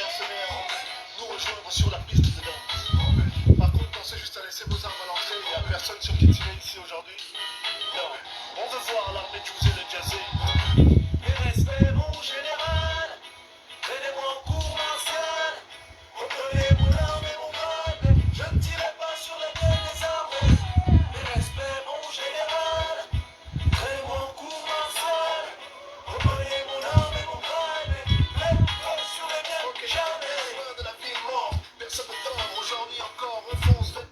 mercenaires nous rejoindre sur la piste de danse. Par contre, pensez juste à laisser vos armes à l'entrée. Il n'y a personne sur qui tirer ici aujourd'hui. Non, on veut voir l'armée de José le jazzer. Mes respects, mon général. Tenez-moi en cours martial. Reprenez mon arme et mon grade. Je ne tirerai pas sur la tête des armées. Mes respects, mon général. Tenez-moi en cours martial. Reprenez mon arme et mon grade. Faites feu sur les miens que jamais. Loin de la ville mort, personne ne dort. Aujourd'hui encore, on fonce vers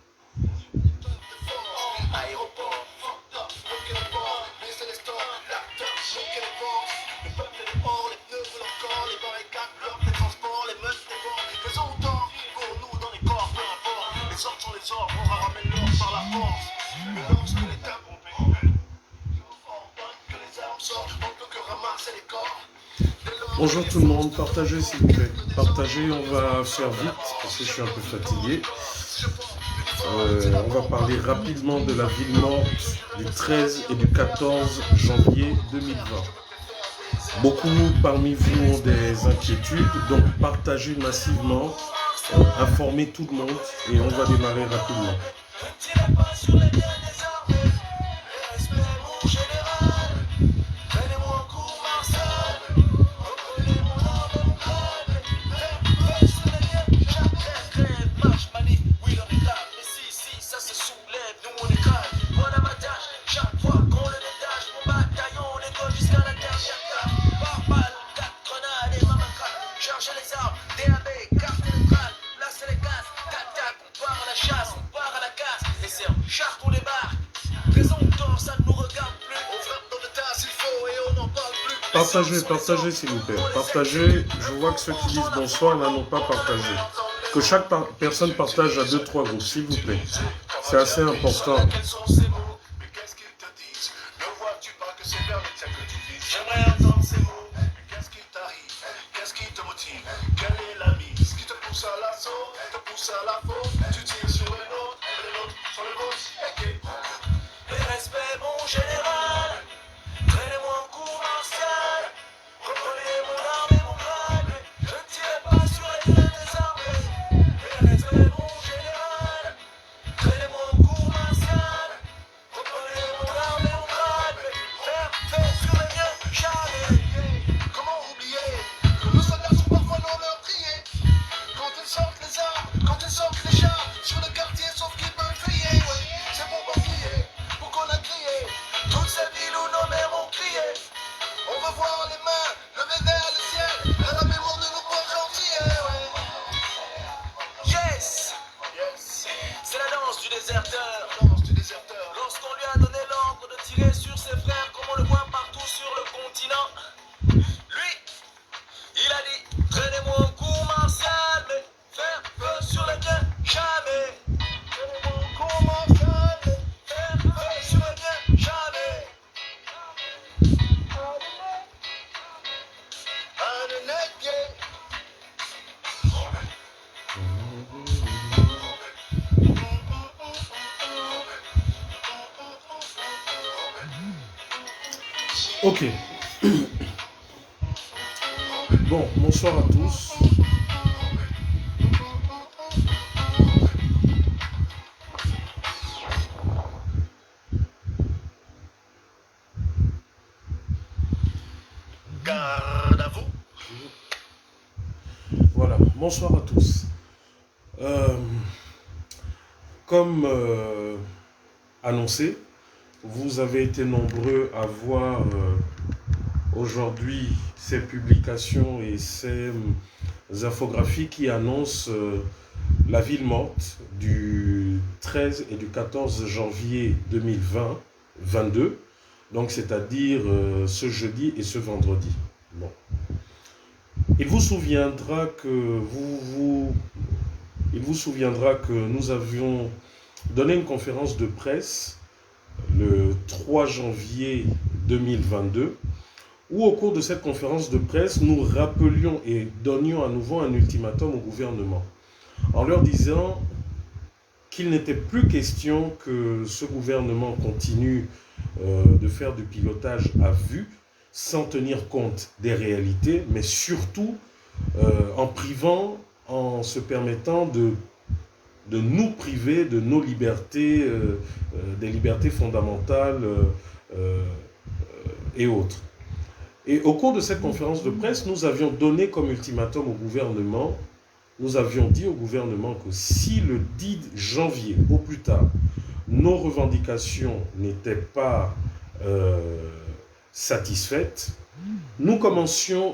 Aéroport, fucked up, bloquer les ports, baisser les stores, l'acteur, bloquer les ports. Le peuple est dehors, les pneus brûlent encore, les barricades bloquent les transports, les meutes dévorent. Les autres pour nous dans les corps, peu importe. Les ordres sont les ordres, on va ramener l'ordre par la force. Mais lorsque l'État pompé, que les armes sortent, on peut que ramasser les corps. Bonjour tout le monde, partagez s'il vous plaît. Partagez, on va faire vite parce que je suis un peu fatigué. On va parler rapidement de la ville morte du 13 et du 14 janvier 2020. Beaucoup parmi vous ont des inquiétudes, donc partagez massivement, informez tout le monde et on va démarrer rapidement. je ne tirerai pas sur les miens des armées. Mes respects, mon général. Tenez-moi en cours martial. Reprenez mon arme et mon grade. Faites feu sur les miens que jamais. Trêve, marche, manif, oui on est là. Mais si, ça se soulève, nous on écrase. Bon abattage, chaque fois qu'on le détache. Mon bataillon, on école jusqu'à la dernière carte. Par balle, 4 grenades et mamacrates. Chargez les armes, DAB, carte neutrale. Placez les gaz, tac, on part à la chasse, on part à la casse. Les serfs, charte, on débarque. Raison de tort, ça ne nous regarde plus. On frappe dans le tas s'il faut et on n'en parle plus. Partagez s'il vous plaît. Partagez, je vois que ceux qui disent bonsoir là n'ont pas partagé. Que chaque personne partage à 2-3 groupes, s'il vous plaît. C'est assez important. Quels sont ces mots? Mais qu'est-ce qu'ils te disent? Ne vois-tu pas que c'est vers les tiens que tu vises? J'aimerais entendre ces mots. Mais qu'est-ce qui t'arrive? Qu'est-ce qui te motive? Quelle est la mise qui te pousse à l'assaut, te pousse à la faute? Tu tires sur les nôtres, et les nôtres sur les vôtres. Ok. Mes respects, mon général. Traînez-moi en cours martial. Reprenez mon arme et mon grade. Je ne tirerai pas sur les miens des armées. Mes respects, mon général. Traînez-moi en cours martial. Reprenez mon arme et mon grade. Faire feu sur les miens que jamais. Comment oublier que nos soldats sont parfois non meurtriers? Quand ils sortent les armes, quand ils sortent les chars sur le quartier, sauf qu'ils peuvent crier. Ouais, c'est pour crier, pour qu'on a crié. Toutes ces villes où nos mères ont crié. On veut voir les mains levées vers le ciel à la mémoire de nos pauvres gentils. Ouais. Yes, Yes, c'est la danse du déserteur. danse du déserteur. Lorsqu'on lui a donné l'ordre de tirer sur ses frères, comme on le voit partout sur le continent, lui, il a dit, traînez-moi en cours martial, mais faire feu sur les miens, jamais. Tenez-moi au cours martial. Faire feu sur les miens, jamais. Un honnête guet. Ok. Bon, bonsoir à tous. Garde à vous. Voilà, bonsoir à tous. Comme annoncé, vous avez été nombreux à voir aujourd'hui ces publications et ces infographies qui annoncent la ville morte du 13 et du 14 janvier 2022, donc c'est-à-dire ce jeudi et ce vendredi. Bon. Il vous souviendra que nous avions donné une conférence de presse le 3 janvier 2022, où au cours de cette conférence de presse, nous rappelions et donnions à nouveau un ultimatum au gouvernement, en leur disant qu'il n'était plus question que ce gouvernement continue de faire du pilotage à vue, sans tenir compte des réalités, mais surtout en privant, en se permettant de nous priver de nos libertés, des libertés fondamentales et autres. Et au cours de cette conférence de presse, nous avions donné comme ultimatum au gouvernement, nous avions dit au gouvernement que si le 10 janvier, au plus tard, nos revendications n'étaient pas satisfaites, nous commencerions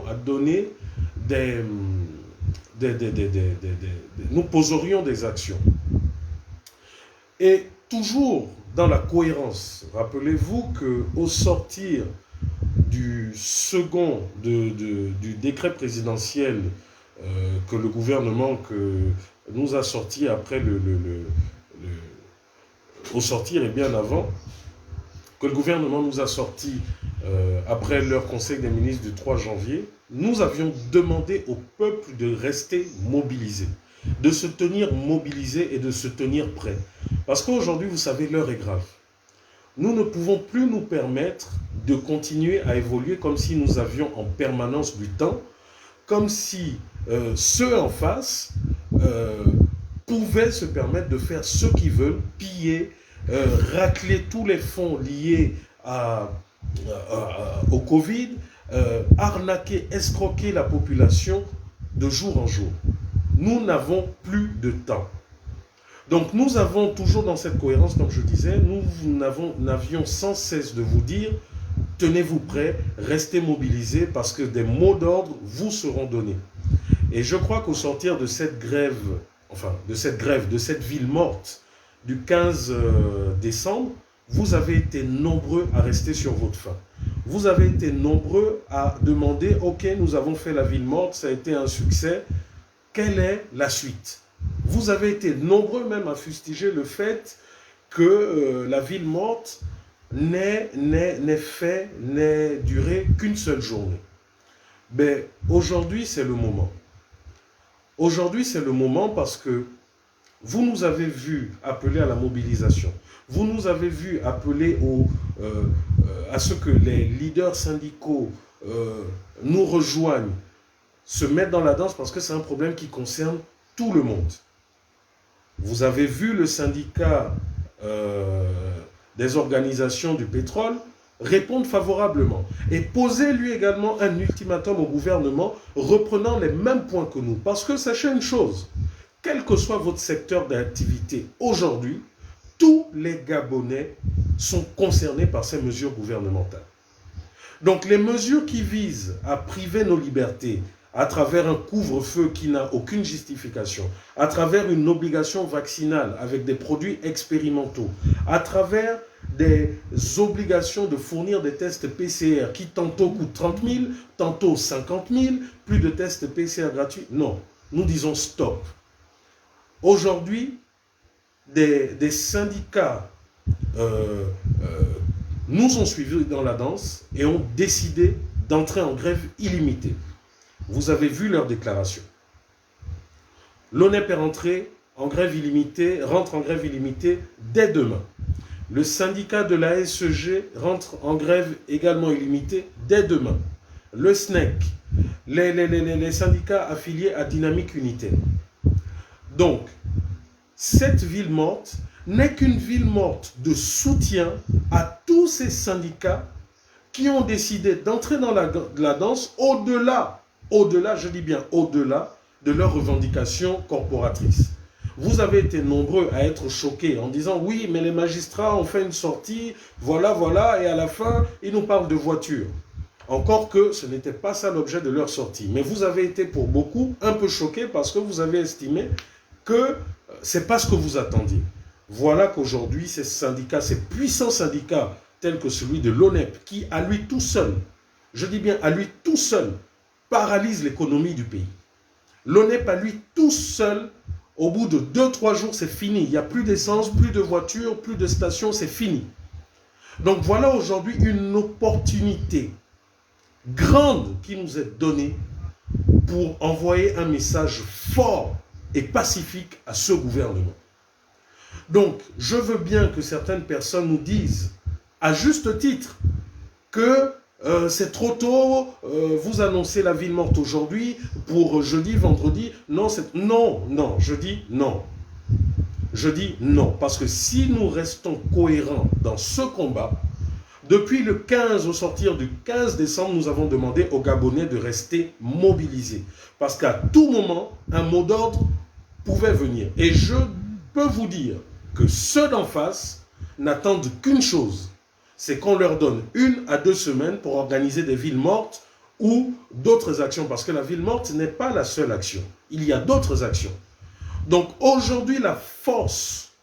à donner nous poserions des actions. Et toujours dans la cohérence, rappelez-vous qu'au sortir du décret présidentiel que le gouvernement nous a sorti après au sortir et bien avant, que le gouvernement nous a sorti après leur conseil des ministres du 3 janvier, nous avions demandé au peuple de rester mobilisé, de se tenir mobilisé et de se tenir prêt. Parce qu'aujourd'hui, vous savez, l'heure est grave. Nous ne pouvons plus nous permettre de continuer à évoluer comme si nous avions en permanence du temps, comme si ceux en face pouvaient se permettre de faire ce qu'ils veulent, piller, racler tous les fonds liés au Covid, arnaquer, escroquer la population de jour en jour. Nous n'avons plus de temps. Donc nous avons toujours dans cette cohérence, comme je disais, nous n'avions sans cesse de vous dire, tenez-vous prêts, restez mobilisés parce que des mots d'ordre vous seront donnés. Et je crois qu'au sortir de cette grève, de cette ville morte du 15 décembre, vous avez été nombreux à rester sur votre faim. Vous avez été nombreux à demander, ok, nous avons fait la ville morte, ça a été un succès, quelle est la suite? Vous avez été nombreux même à fustiger le fait que la ville morte n'ait duré qu'une seule journée. Mais aujourd'hui, c'est le moment. Aujourd'hui, c'est le moment parce que vous nous avez vu appeler à la mobilisation. Vous nous avez vu appeler à ce que les leaders syndicaux nous rejoignent, se mettent dans la danse parce que c'est un problème qui concerne tout le monde. Vous avez vu le syndicat des organisations du pétrole répondre favorablement et poser lui également un ultimatum au gouvernement reprenant les mêmes points que nous. Parce que sachez une chose, quel que soit votre secteur d'activité aujourd'hui, tous les Gabonais sont concernés par ces mesures gouvernementales. Donc les mesures qui visent à priver nos libertés à travers un couvre-feu qui n'a aucune justification, à travers une obligation vaccinale avec des produits expérimentaux, à travers des obligations de fournir des tests PCR qui tantôt coûtent 30 000, tantôt 50 000, plus de tests PCR gratuits. Non, nous disons stop. Aujourd'hui, des syndicats nous ont suivis dans la danse et ont décidé d'entrer en grève illimitée. Vous avez vu leur déclaration. L'ONEP est rentré en grève illimitée, rentre en grève illimitée dès demain. Le syndicat de la SEG rentre en grève également illimitée dès demain. Le SNEC, les syndicats affiliés à Dynamique Unitaire. Donc, cette ville morte n'est qu'une ville morte de soutien à tous ces syndicats qui ont décidé d'entrer dans la danse au-delà, je dis bien au-delà, de leurs revendications corporatrices. Vous avez été nombreux à être choqués en disant « Oui, mais les magistrats ont fait une sortie, voilà, et à la fin, ils nous parlent de voitures. » Encore que ce n'était pas ça l'objet de leur sortie. Mais vous avez été pour beaucoup un peu choqués parce que vous avez estimé que ce n'est pas ce que vous attendiez. Voilà qu'aujourd'hui, ces syndicats, ces puissants syndicats, tels que celui de l'ONEP, qui à lui tout seul, je dis bien à lui tout seul, paralyse l'économie du pays. L'ONEP à lui tout seul, au bout de 2-3 jours, c'est fini. Il n'y a plus d'essence, plus de voitures, plus de stations, c'est fini. Donc voilà aujourd'hui une opportunité grande qui nous est donnée pour envoyer un message fort et pacifique à ce gouvernement. Donc, je veux bien que certaines personnes nous disent, à juste titre, que c'est trop tôt, vous annoncez la ville morte aujourd'hui pour jeudi, vendredi. Non, non, je dis non. Je dis non, parce que si nous restons cohérents dans ce combat, depuis le 15, au sortir du 15 décembre, nous avons demandé aux Gabonais de rester mobilisés. Parce qu'à tout moment, un mot d'ordre pouvait venir. Et je peux vous dire que ceux d'en face n'attendent qu'une chose, c'est qu'on leur donne 1 à 2 semaines pour organiser des villes mortes ou d'autres actions. Parce que la ville morte n'est pas la seule action. Il y a d'autres actions. Donc aujourd'hui, la force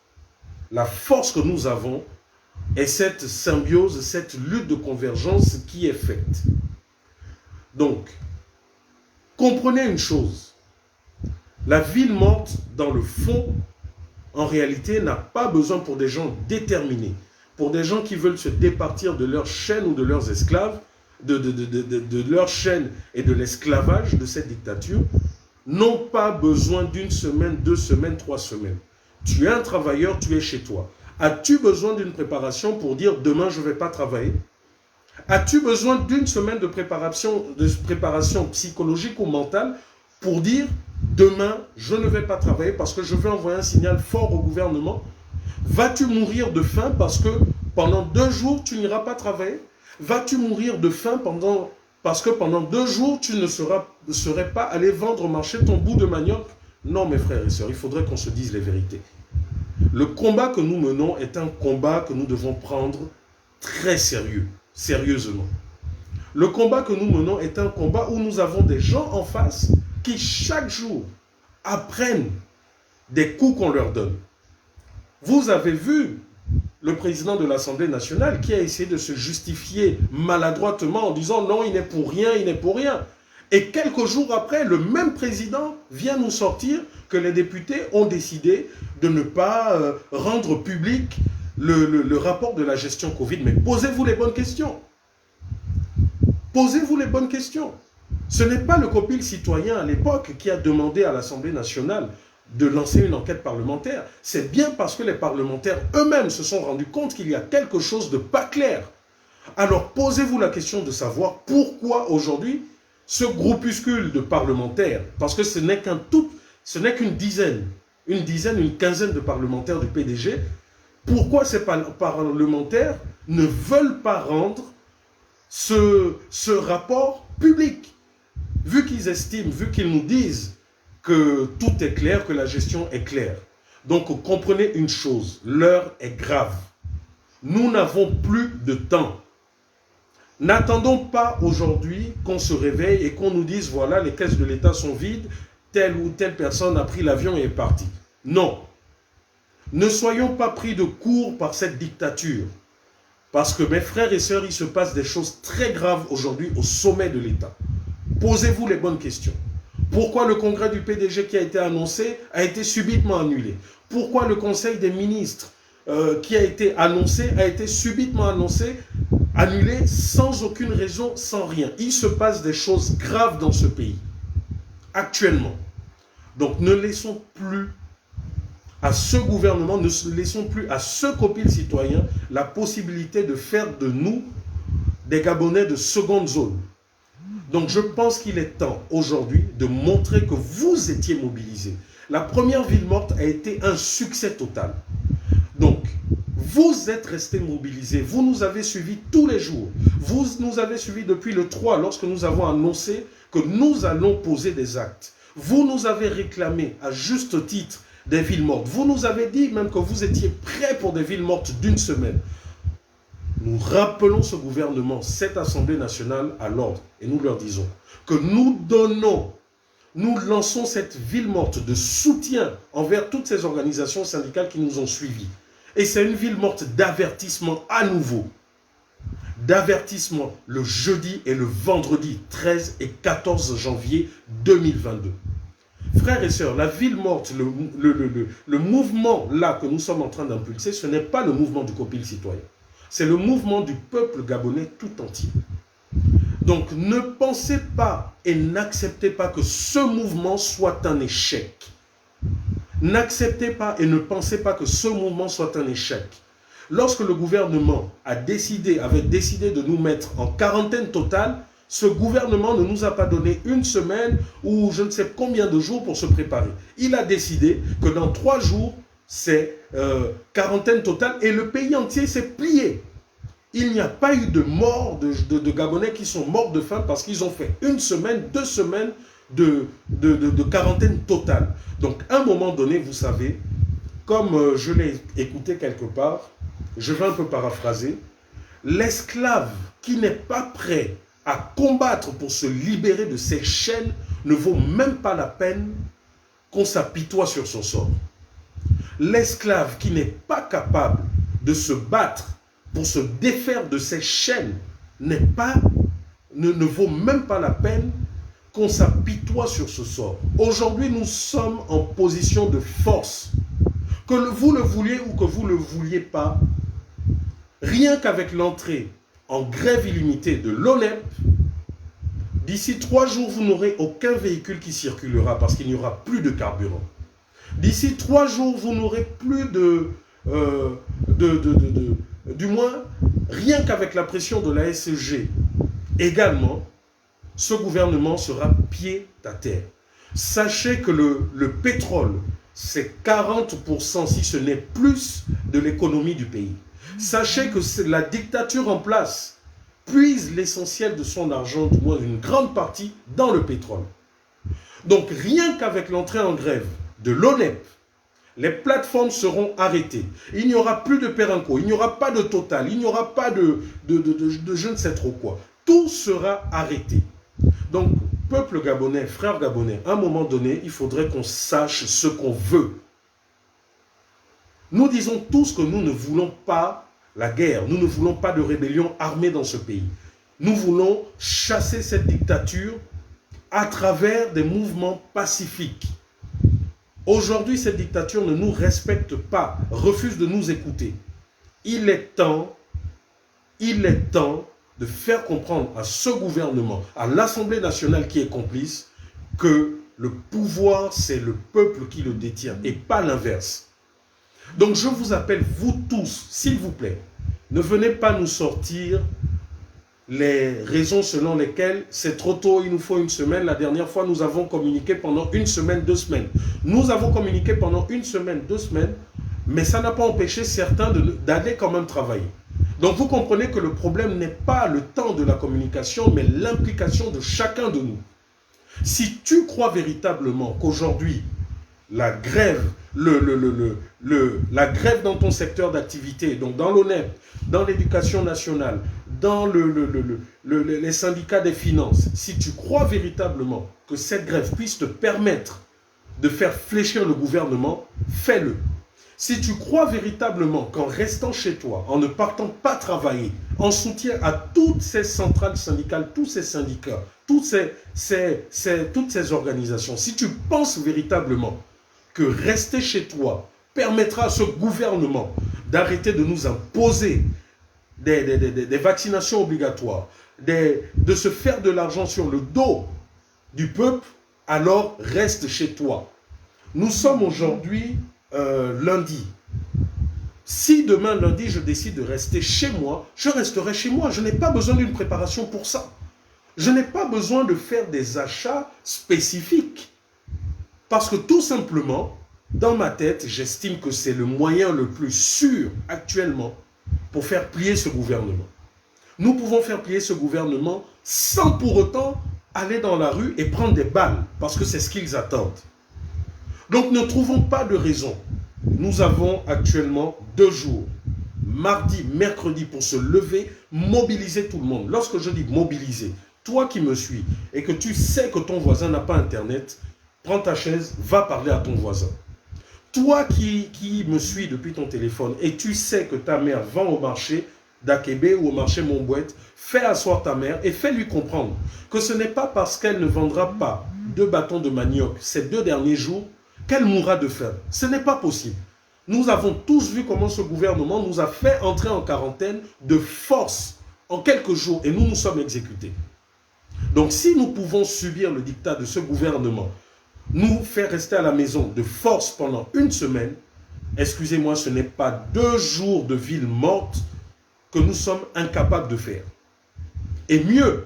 que nous avons est cette symbiose, cette lutte de convergence qui est faite. Donc, comprenez une chose. La ville morte, dans le fond, en réalité, n'a pas besoin pour des gens déterminés, pour des gens qui veulent se départir de leur chaîne ou de leurs esclaves, de leur chaîne et de l'esclavage de cette dictature, n'ont pas besoin d'1 semaine, 2 semaines, 3 semaines. Tu es un travailleur, tu es chez toi. As-tu besoin d'une préparation pour dire demain je ne vais pas travailler? As-tu besoin d'1 semaine de préparation psychologique ou mentale pour dire demain je ne vais pas travailler parce que je veux envoyer un signal fort au gouvernement? Vas-tu mourir de faim parce que pendant 2 jours tu n'iras pas travailler? Vas-tu mourir de faim parce que pendant 2 jours tu ne serais pas allé vendre au marché ton bout de manioc? Non mes frères et sœurs, il faudrait qu'on se dise les vérités. Le combat que nous menons est un combat que nous devons prendre très sérieusement. Le combat que nous menons est un combat où nous avons des gens en face qui chaque jour apprennent des coups qu'on leur donne. Vous avez vu le président de l'Assemblée nationale qui a essayé de se justifier maladroitement en disant non, il n'est pour rien, il n'est pour rien. Et quelques jours après, le même président vient nous sortir que les députés ont décidé de ne pas rendre public le rapport de la gestion Covid. Mais posez-vous les bonnes questions. Posez-vous les bonnes questions. Ce n'est pas le copil citoyen à l'époque qui a demandé à l'Assemblée nationale de lancer une enquête parlementaire. C'est bien parce que les parlementaires eux-mêmes se sont rendus compte qu'il y a quelque chose de pas clair. Alors posez-vous la question de savoir pourquoi aujourd'hui ce groupuscule de parlementaires, parce que ce n'est qu'une dizaine, une quinzaine de parlementaires du PDG, pourquoi ces parlementaires ne veulent pas rendre ce rapport public, vu qu'ils estiment, vu qu'ils nous disent que tout est clair, que la gestion est claire. Donc comprenez une chose, l'heure est grave. Nous n'avons plus de temps. N'attendons pas aujourd'hui qu'on se réveille et qu'on nous dise voilà, les caisses de l'État sont vides, telle ou telle personne a pris l'avion et est partie. Non. Ne soyons pas pris de court par cette dictature. Parce que mes frères et sœurs, il se passe des choses très graves aujourd'hui au sommet de l'État. Posez-vous les bonnes questions. Pourquoi le congrès du PDG qui a été annoncé a été subitement annulé? Pourquoi le conseil des ministres qui a été annoncé a été subitement annulé sans aucune raison, sans rien? Il se passe des choses graves dans ce pays, actuellement. Donc ne laissons plus à ce gouvernement, ne laissons plus à ce copil citoyen la possibilité de faire de nous des Gabonais de seconde zone. Donc je pense qu'il est temps aujourd'hui de montrer que vous étiez mobilisés. La première ville morte a été un succès total. Donc, vous êtes restés mobilisés. Vous nous avez suivis tous les jours. Vous nous avez suivis depuis le 3 lorsque nous avons annoncé que nous allons poser des actes. Vous nous avez réclamé à juste titre des villes mortes. Vous nous avez dit même que vous étiez prêts pour des villes mortes d'1 semaine. Nous rappelons ce gouvernement, cette Assemblée nationale à l'ordre et nous leur disons que nous lançons cette ville morte de soutien envers toutes ces organisations syndicales qui nous ont suivis. Et c'est une ville morte d'avertissement à nouveau. D'avertissement le jeudi et le vendredi 13 et 14 janvier 2022. Frères et sœurs, la ville morte, le mouvement là que nous sommes en train d'impulser, ce n'est pas le mouvement du copil citoyen. C'est le mouvement du peuple gabonais tout entier. Donc ne pensez pas et n'acceptez pas que ce mouvement soit un échec. N'acceptez pas et ne pensez pas que ce mouvement soit un échec. Lorsque le gouvernement avait décidé de nous mettre en quarantaine totale, ce gouvernement ne nous a pas donné une semaine ou je ne sais combien de jours pour se préparer. Il a décidé que dans 3 jours, c'est quarantaine totale et le pays entier s'est plié. Il n'y a pas eu de morts de Gabonais qui sont morts de faim parce qu'ils ont fait 1 semaine, 2 semaines de quarantaine totale. Donc à un moment donné, vous savez, comme je l'ai écouté quelque part, je vais un peu paraphraser, l'esclave qui n'est pas prêt à combattre pour se libérer de ses chaînes ne vaut même pas la peine qu'on s'apitoie sur son sort. L'esclave qui n'est pas capable de se battre pour se défaire de ses chaînes ne vaut même pas la peine qu'on s'apitoie sur ce sort. Aujourd'hui, nous sommes en position de force. Que vous le vouliez ou que vous ne le vouliez pas, rien qu'avec l'entrée en grève illimitée de l'ONEP, d'ici 3 jours, vous n'aurez aucun véhicule qui circulera parce qu'il n'y aura plus de carburant. D'ici 3 jours, vous n'aurez plus du moins, rien qu'avec la pression de la SEG, également, ce gouvernement sera pied à terre. Sachez que le pétrole, c'est 40%, si ce n'est plus, de l'économie du pays. Sachez que la dictature en place puise l'essentiel de son argent, du moins une grande partie, dans le pétrole. Donc rien qu'avec l'entrée en grève de l'ONEP, les plateformes seront arrêtées. Il n'y aura plus de Perenco, il n'y aura pas de Total, il n'y aura pas de je ne sais trop quoi. Tout sera arrêté. Donc, peuple gabonais, frères gabonais, à un moment donné, il faudrait qu'on sache ce qu'on veut. Nous disons tous que nous ne voulons pas la guerre, nous ne voulons pas de rébellion armée dans ce pays. Nous voulons chasser cette dictature à travers des mouvements pacifiques. Aujourd'hui, cette dictature ne nous respecte pas, refuse de nous écouter. Il est temps de faire comprendre à ce gouvernement, à l'Assemblée nationale qui est complice, que le pouvoir, c'est le peuple qui le détient et pas l'inverse. Donc je vous appelle, vous tous, s'il vous plaît, ne venez pas nous sortir les raisons selon lesquelles c'est trop tôt, il nous faut 1 semaine. La dernière fois, nous avons communiqué pendant 1 semaine, 2 semaines. Nous avons communiqué pendant 1 semaine, 2 semaines, mais ça n'a pas empêché certains d'aller quand même travailler. Donc vous comprenez que le problème n'est pas le temps de la communication, mais l'implication de chacun de nous. Si tu crois véritablement qu'aujourd'hui, la grève, la grève dans ton secteur d'activité, donc dans l'ONEP, dans l'éducation nationale, dans les syndicats des finances, si tu crois véritablement que cette grève puisse te permettre de faire fléchir le gouvernement, fais-le. Si tu crois véritablement qu'en restant chez toi, en ne partant pas travailler, en soutien à toutes ces centrales syndicales, tous ces syndicats, toutes ces organisations, si tu penses véritablement que rester chez toi permettra à ce gouvernement d'arrêter de nous imposer des vaccinations obligatoires, de se faire de l'argent sur le dos du peuple, alors reste chez toi. Nous sommes aujourd'hui lundi. Si demain lundi je décide de rester chez moi, je resterai chez moi. Je n'ai pas besoin d'une préparation pour ça. Je n'ai pas besoin de faire des achats spécifiques. Parce que tout simplement, dans ma tête, j'estime que c'est le moyen le plus sûr actuellement pour faire plier ce gouvernement. Nous pouvons faire plier ce gouvernement sans pour autant aller dans la rue et prendre des balles, parce que c'est ce qu'ils attendent. Donc ne trouvons pas de raison. Nous avons actuellement 2 jours, mardi, mercredi, pour se lever, mobiliser tout le monde. Lorsque je dis mobiliser, toi qui me suis et que tu sais que ton voisin n'a pas Internet, prends ta chaise, va parler à ton voisin. Toi qui me suis depuis ton téléphone et tu sais que ta mère vend au marché d'Akébé ou au marché Montbouette, fais asseoir ta mère et fais-lui comprendre que ce n'est pas parce qu'elle ne vendra pas 2 bâtons de manioc ces 2 derniers jours qu'elle mourra de faim. Ce n'est pas possible. Nous avons tous vu comment ce gouvernement nous a fait entrer en quarantaine de force en quelques jours et nous nous sommes exécutés. Donc si nous pouvons subir le diktat de ce gouvernement, nous faire rester à la maison de force pendant 1 semaine, excusez-moi, ce n'est pas 2 jours de ville morte que nous sommes incapables de faire. Et mieux,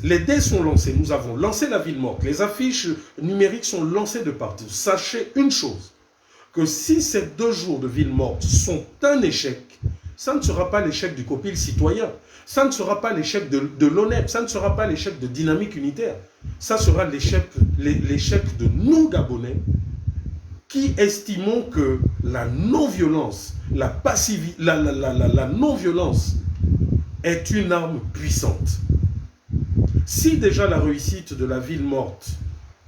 les dés sont lancés, nous avons lancé la ville morte, les affiches numériques sont lancées de partout. Sachez une chose, que si ces 2 jours de ville morte sont un échec, ça ne sera pas l'échec du COPIL citoyen, ça ne sera pas l'échec de l'ONEP, ça ne sera pas l'échec de Dynamique Unitaire, ça sera l'échec de nous Gabonais qui estimons que la non-violence, la non-violence est une arme puissante. Si déjà la réussite de la ville morte,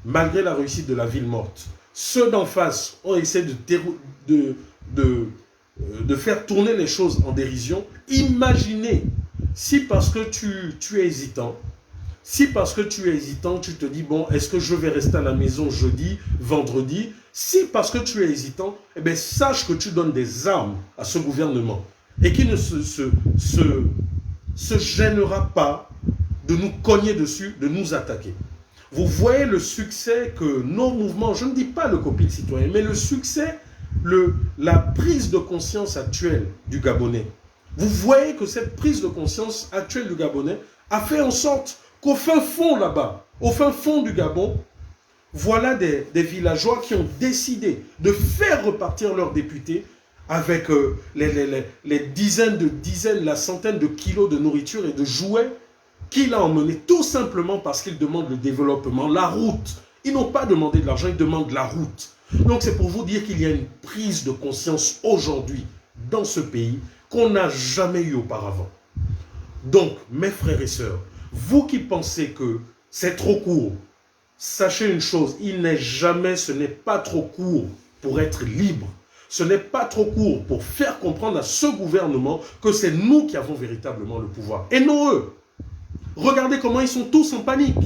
malgré la réussite de la ville morte, ceux d'en face ont essayé de faire tourner les choses en dérision, imaginez si parce que tu es hésitant, si parce que tu es hésitant, tu te dis, bon, est-ce que je vais rester à la maison jeudi, vendredi? Si parce que tu es hésitant, eh bien, sache que tu donnes des armes à ce gouvernement et qu'il ne se gênera pas de nous cogner dessus, de nous attaquer. Vous voyez le succès que nos mouvements, je ne dis pas le COPIL citoyen, mais le succès, la prise de conscience actuelle du Gabonais. Vous voyez que cette prise de conscience actuelle du Gabonais a fait en sorte qu'au fin fond là-bas, au fin fond du Gabon, voilà des villageois qui ont décidé de faire repartir leurs députés avec les dizaines, la centaine de kilos de nourriture et de jouets qu'il a emmené tout simplement parce qu'ils demandent le développement, la route. Ils n'ont pas demandé de l'argent, ils demandent la route. Donc c'est pour vous dire qu'il y a une prise de conscience aujourd'hui dans ce pays qu'on n'a jamais eu auparavant. Donc, mes frères et sœurs, vous qui pensez que c'est trop court, sachez une chose, ce n'est pas trop court pour être libre. Ce n'est pas trop court pour faire comprendre à ce gouvernement que c'est nous qui avons véritablement le pouvoir. Et non eux. Regardez comment ils sont tous en panique.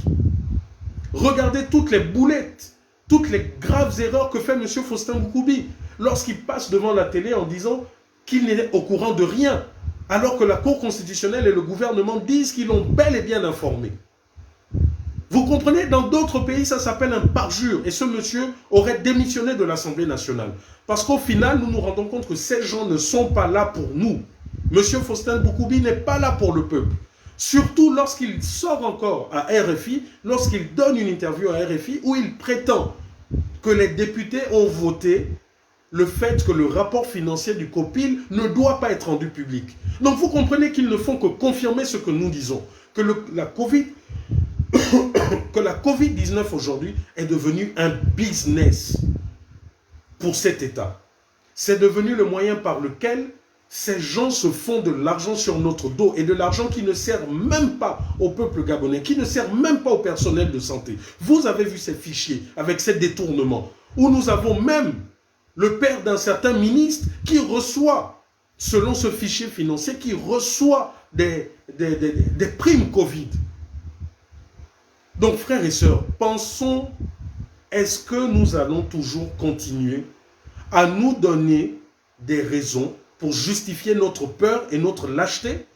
Regardez toutes les boulettes, toutes les graves erreurs que fait M. Faustin Boukoubi lorsqu'il passe devant la télé en disant qu'il n'est au courant de rien, alors que la Cour constitutionnelle et le gouvernement disent qu'ils l'ont bel et bien informé. Vous comprenez, dans d'autres pays, ça s'appelle un parjure. Et ce monsieur aurait démissionné de l'Assemblée nationale. Parce qu'au final, nous nous rendons compte que ces gens ne sont pas là pour nous. Monsieur Faustin Boukoubi n'est pas là pour le peuple. Surtout lorsqu'il sort encore à RFI, lorsqu'il donne une interview à RFI où il prétend que les députés ont voté le fait que le rapport financier du COPIL ne doit pas être rendu public. Donc vous comprenez qu'ils ne font que confirmer ce que nous disons, que la Covid-19 aujourd'hui est devenue un business pour cet État. C'est devenu le moyen par lequel ces gens se font de l'argent sur notre dos et de l'argent qui ne sert même pas au peuple gabonais, qui ne sert même pas au personnel de santé. Vous avez vu ces fichiers avec ces détournements où nous avons même le père d'un certain ministre qui reçoit, selon ce fichier financier, qui reçoit des primes Covid. Donc, frères et sœurs, pensons, est-ce que nous allons toujours continuer à nous donner des raisons pour justifier notre peur et notre lâcheté?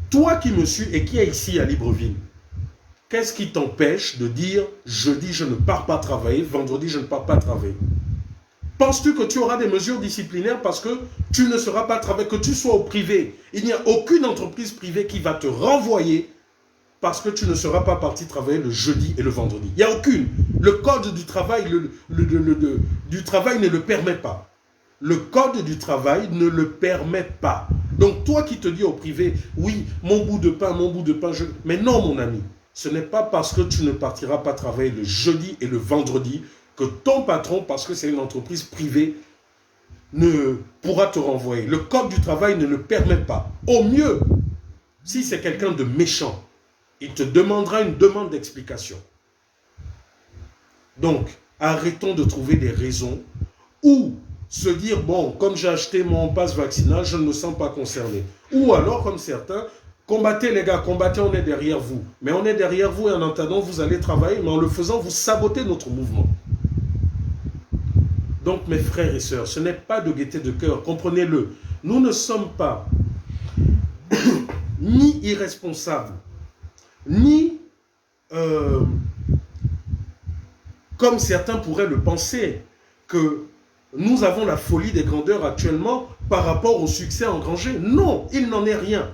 Toi qui me suis et qui es ici à Libreville, qu'est-ce qui t'empêche de dire jeudi je ne pars pas travailler, vendredi je ne pars pas travailler? Penses-tu que tu auras des mesures disciplinaires parce que tu ne seras pas travailler, que tu sois au privé? Il n'y a aucune entreprise privée qui va te renvoyer parce que tu ne seras pas parti travailler le jeudi et le vendredi. Il n'y a aucune. Le code du travail, du travail ne le permet pas. Le code du travail ne le permet pas. Donc toi qui te dis au privé, oui, mon bout de pain, mais non mon ami, ce n'est pas parce que tu ne partiras pas travailler le jeudi et le vendredi que ton patron, parce que c'est une entreprise privée, ne pourra te renvoyer. Le code du travail ne le permet pas. Au mieux, si c'est quelqu'un de méchant, il te demandera une demande d'explication. Donc, arrêtons de trouver des raisons ou se dire, bon, comme j'ai acheté mon passe vaccinal, je ne me sens pas concerné. Ou alors, comme certains, combattez les gars, combattez, on est derrière vous. Mais on est derrière vous et en attendant, vous allez travailler, mais en le faisant, vous sabotez notre mouvement. Donc, mes frères et sœurs, ce n'est pas de gaieté de cœur, comprenez-le. Nous ne sommes pas ni irresponsables, ni comme certains pourraient le penser, que nous avons la folie des grandeurs actuellement par rapport au succès engrangé. Non, il n'en est rien.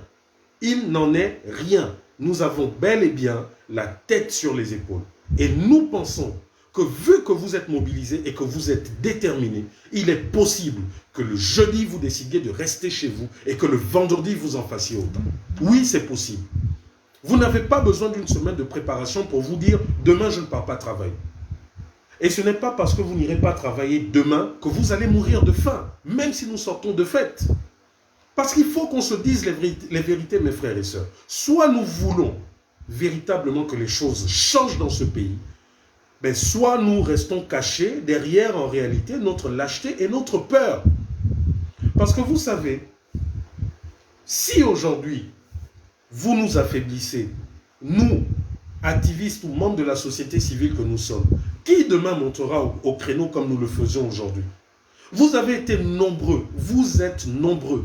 Il n'en est rien. Nous avons bel et bien la tête sur les épaules. Et nous pensons que vu que vous êtes mobilisés et que vous êtes déterminés, il est possible que le jeudi vous décidiez de rester chez vous et que le vendredi vous en fassiez autant. Oui, c'est possible. Vous n'avez pas besoin d'une semaine de préparation pour vous dire « demain, je ne pars pas travailler ». Et ce n'est pas parce que vous n'irez pas travailler demain que vous allez mourir de faim, même si nous sortons de fête. Parce qu'il faut qu'on se dise les vérités, mes frères et sœurs. Soit nous voulons véritablement que les choses changent dans ce pays, ben soit nous restons cachés derrière, en réalité, notre lâcheté et notre peur. Parce que vous savez, si aujourd'hui, vous nous affaiblissez, nous, activistes ou membres de la société civile que nous sommes, qui demain montera au créneau comme nous le faisons aujourd'hui? Vous avez été nombreux, vous êtes nombreux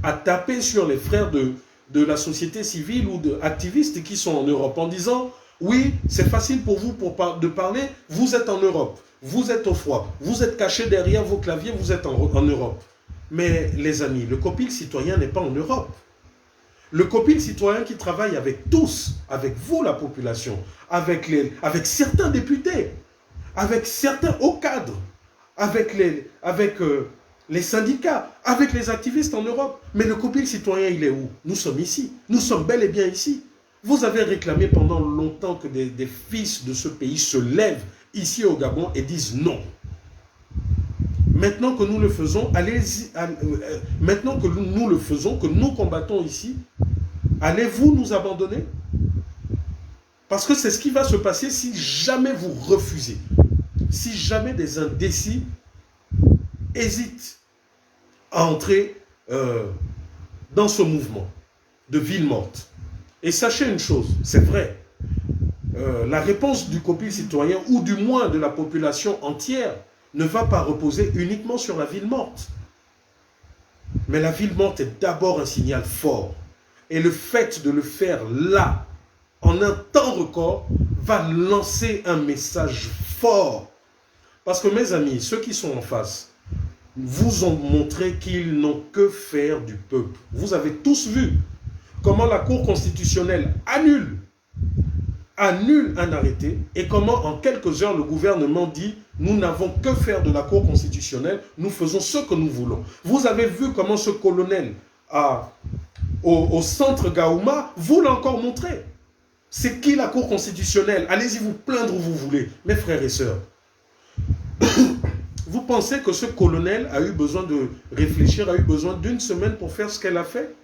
à taper sur les frères de la société civile ou d'activistes qui sont en Europe en disant « Oui, c'est facile pour vous de parler, vous êtes en Europe, vous êtes au froid, vous êtes cachés derrière vos claviers, vous êtes en Europe. » Mais les amis, le COPIL citoyen n'est pas en Europe. Le COPIL citoyen qui travaille avec tous, avec vous la population, avec certains députés, avec certains hauts cadres, avec les syndicats, avec les activistes en Europe. Mais le COPIL citoyen, il est où? Nous sommes ici. Nous sommes bel et bien ici. Vous avez réclamé pendant longtemps que des fils de ce pays se lèvent ici au Gabon et disent non. Maintenant que nous le faisons, maintenant que nous le faisons, que nous combattons ici, allez-vous nous abandonner? Parce que c'est ce qui va se passer si jamais vous refusez. Si jamais des indécis hésitent à entrer dans ce mouvement de ville morte. Et sachez une chose, c'est vrai, la réponse du COPIL citoyen, ou du moins de la population entière, ne va pas reposer uniquement sur la ville morte. Mais la ville morte est d'abord un signal fort. Et le fait de le faire là, en un temps record, va lancer un message fort. Parce que mes amis, ceux qui sont en face, vous ont montré qu'ils n'ont que faire du peuple. Vous avez tous vu comment la Cour constitutionnelle annule un arrêté et comment en quelques heures le gouvernement dit « Nous n'avons que faire de la Cour constitutionnelle, nous faisons ce que nous voulons ». Vous avez vu comment ce colonel au centre Gaouma vous l'a encore montré. C'est qui la Cour constitutionnelle? Allez-y vous plaindre où vous voulez, mes frères et sœurs. Vous pensez que ce colonel a eu besoin de réfléchir, a eu besoin d'une semaine pour faire ce qu'elle a fait?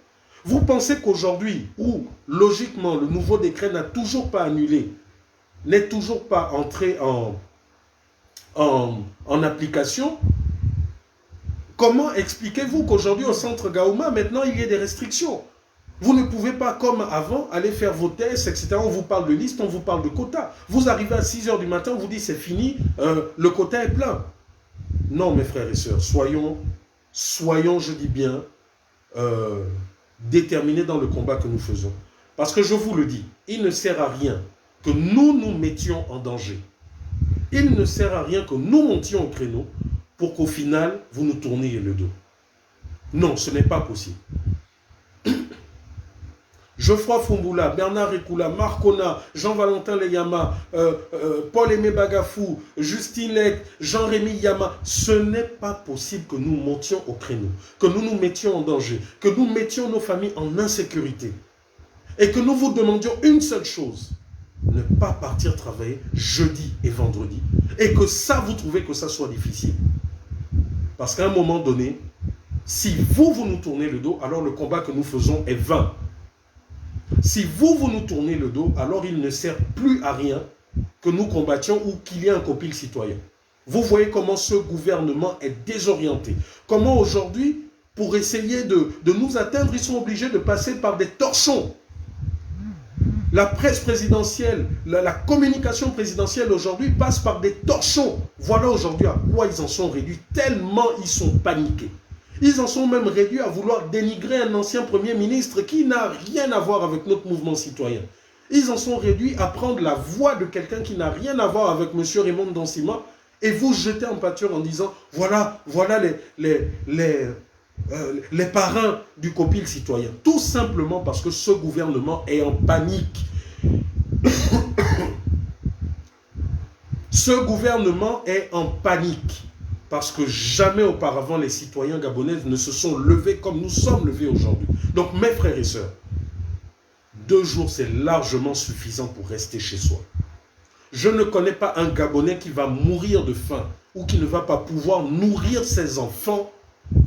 Vous pensez qu'aujourd'hui, où logiquement le nouveau décret n'a toujours pas annulé, n'est toujours pas entré en application, comment expliquez-vous qu'aujourd'hui au centre Gaouma, maintenant il y ait des restrictions? Vous ne pouvez pas, comme avant, aller faire vos tests, etc. On vous parle de liste, on vous parle de quota. Vous arrivez à 6 h du matin, on vous dit c'est fini, le quota est plein. Non, mes frères et sœurs, soyons, je dis bien, déterminés dans le combat que nous faisons. Parce que je vous le dis, il ne sert à rien que nous nous mettions en danger. Il ne sert à rien que nous montions au créneau pour qu'au final, vous nous tourniez le dos. Non, ce n'est pas possible. Geoffroy Fumboula, Bernard Ekoula, Marcona, Jean-Valentin Leyama, Paul-Aimé Bagafou, Justine Lec, Jean-Rémy Yama, ce n'est pas possible que nous montions au créneau, que nous nous mettions en danger, que nous mettions nos familles en insécurité et que nous vous demandions une seule chose, ne pas partir travailler jeudi et vendredi et que ça, vous trouvez que ça soit difficile. Parce qu'à un moment donné, si vous nous tournez le dos, alors le combat que nous faisons est vain. Si vous nous tournez le dos, alors il ne sert plus à rien que nous combattions ou qu'il y ait un COPIL citoyen. Vous voyez comment ce gouvernement est désorienté. Comment aujourd'hui, pour essayer de nous atteindre, ils sont obligés de passer par des torchons. La presse présidentielle, la communication présidentielle aujourd'hui passe par des torchons. Voilà aujourd'hui à quoi ils en sont réduits, tellement ils sont paniqués. Ils en sont même réduits à vouloir dénigrer un ancien Premier ministre qui n'a rien à voir avec notre mouvement citoyen. Ils en sont réduits à prendre la voix de quelqu'un qui n'a rien à voir avec M. Raymond Dansima et vous jetez en pâture en disant, voilà les parrains du copil citoyen. Tout simplement parce que ce gouvernement est en panique. Ce gouvernement est en panique parce que jamais auparavant les citoyens gabonais ne se sont levés comme nous sommes levés aujourd'hui. Donc mes frères et sœurs, 2 jours c'est largement suffisant pour rester chez soi. Je ne connais pas un Gabonais qui va mourir de faim ou qui ne va pas pouvoir nourrir ses enfants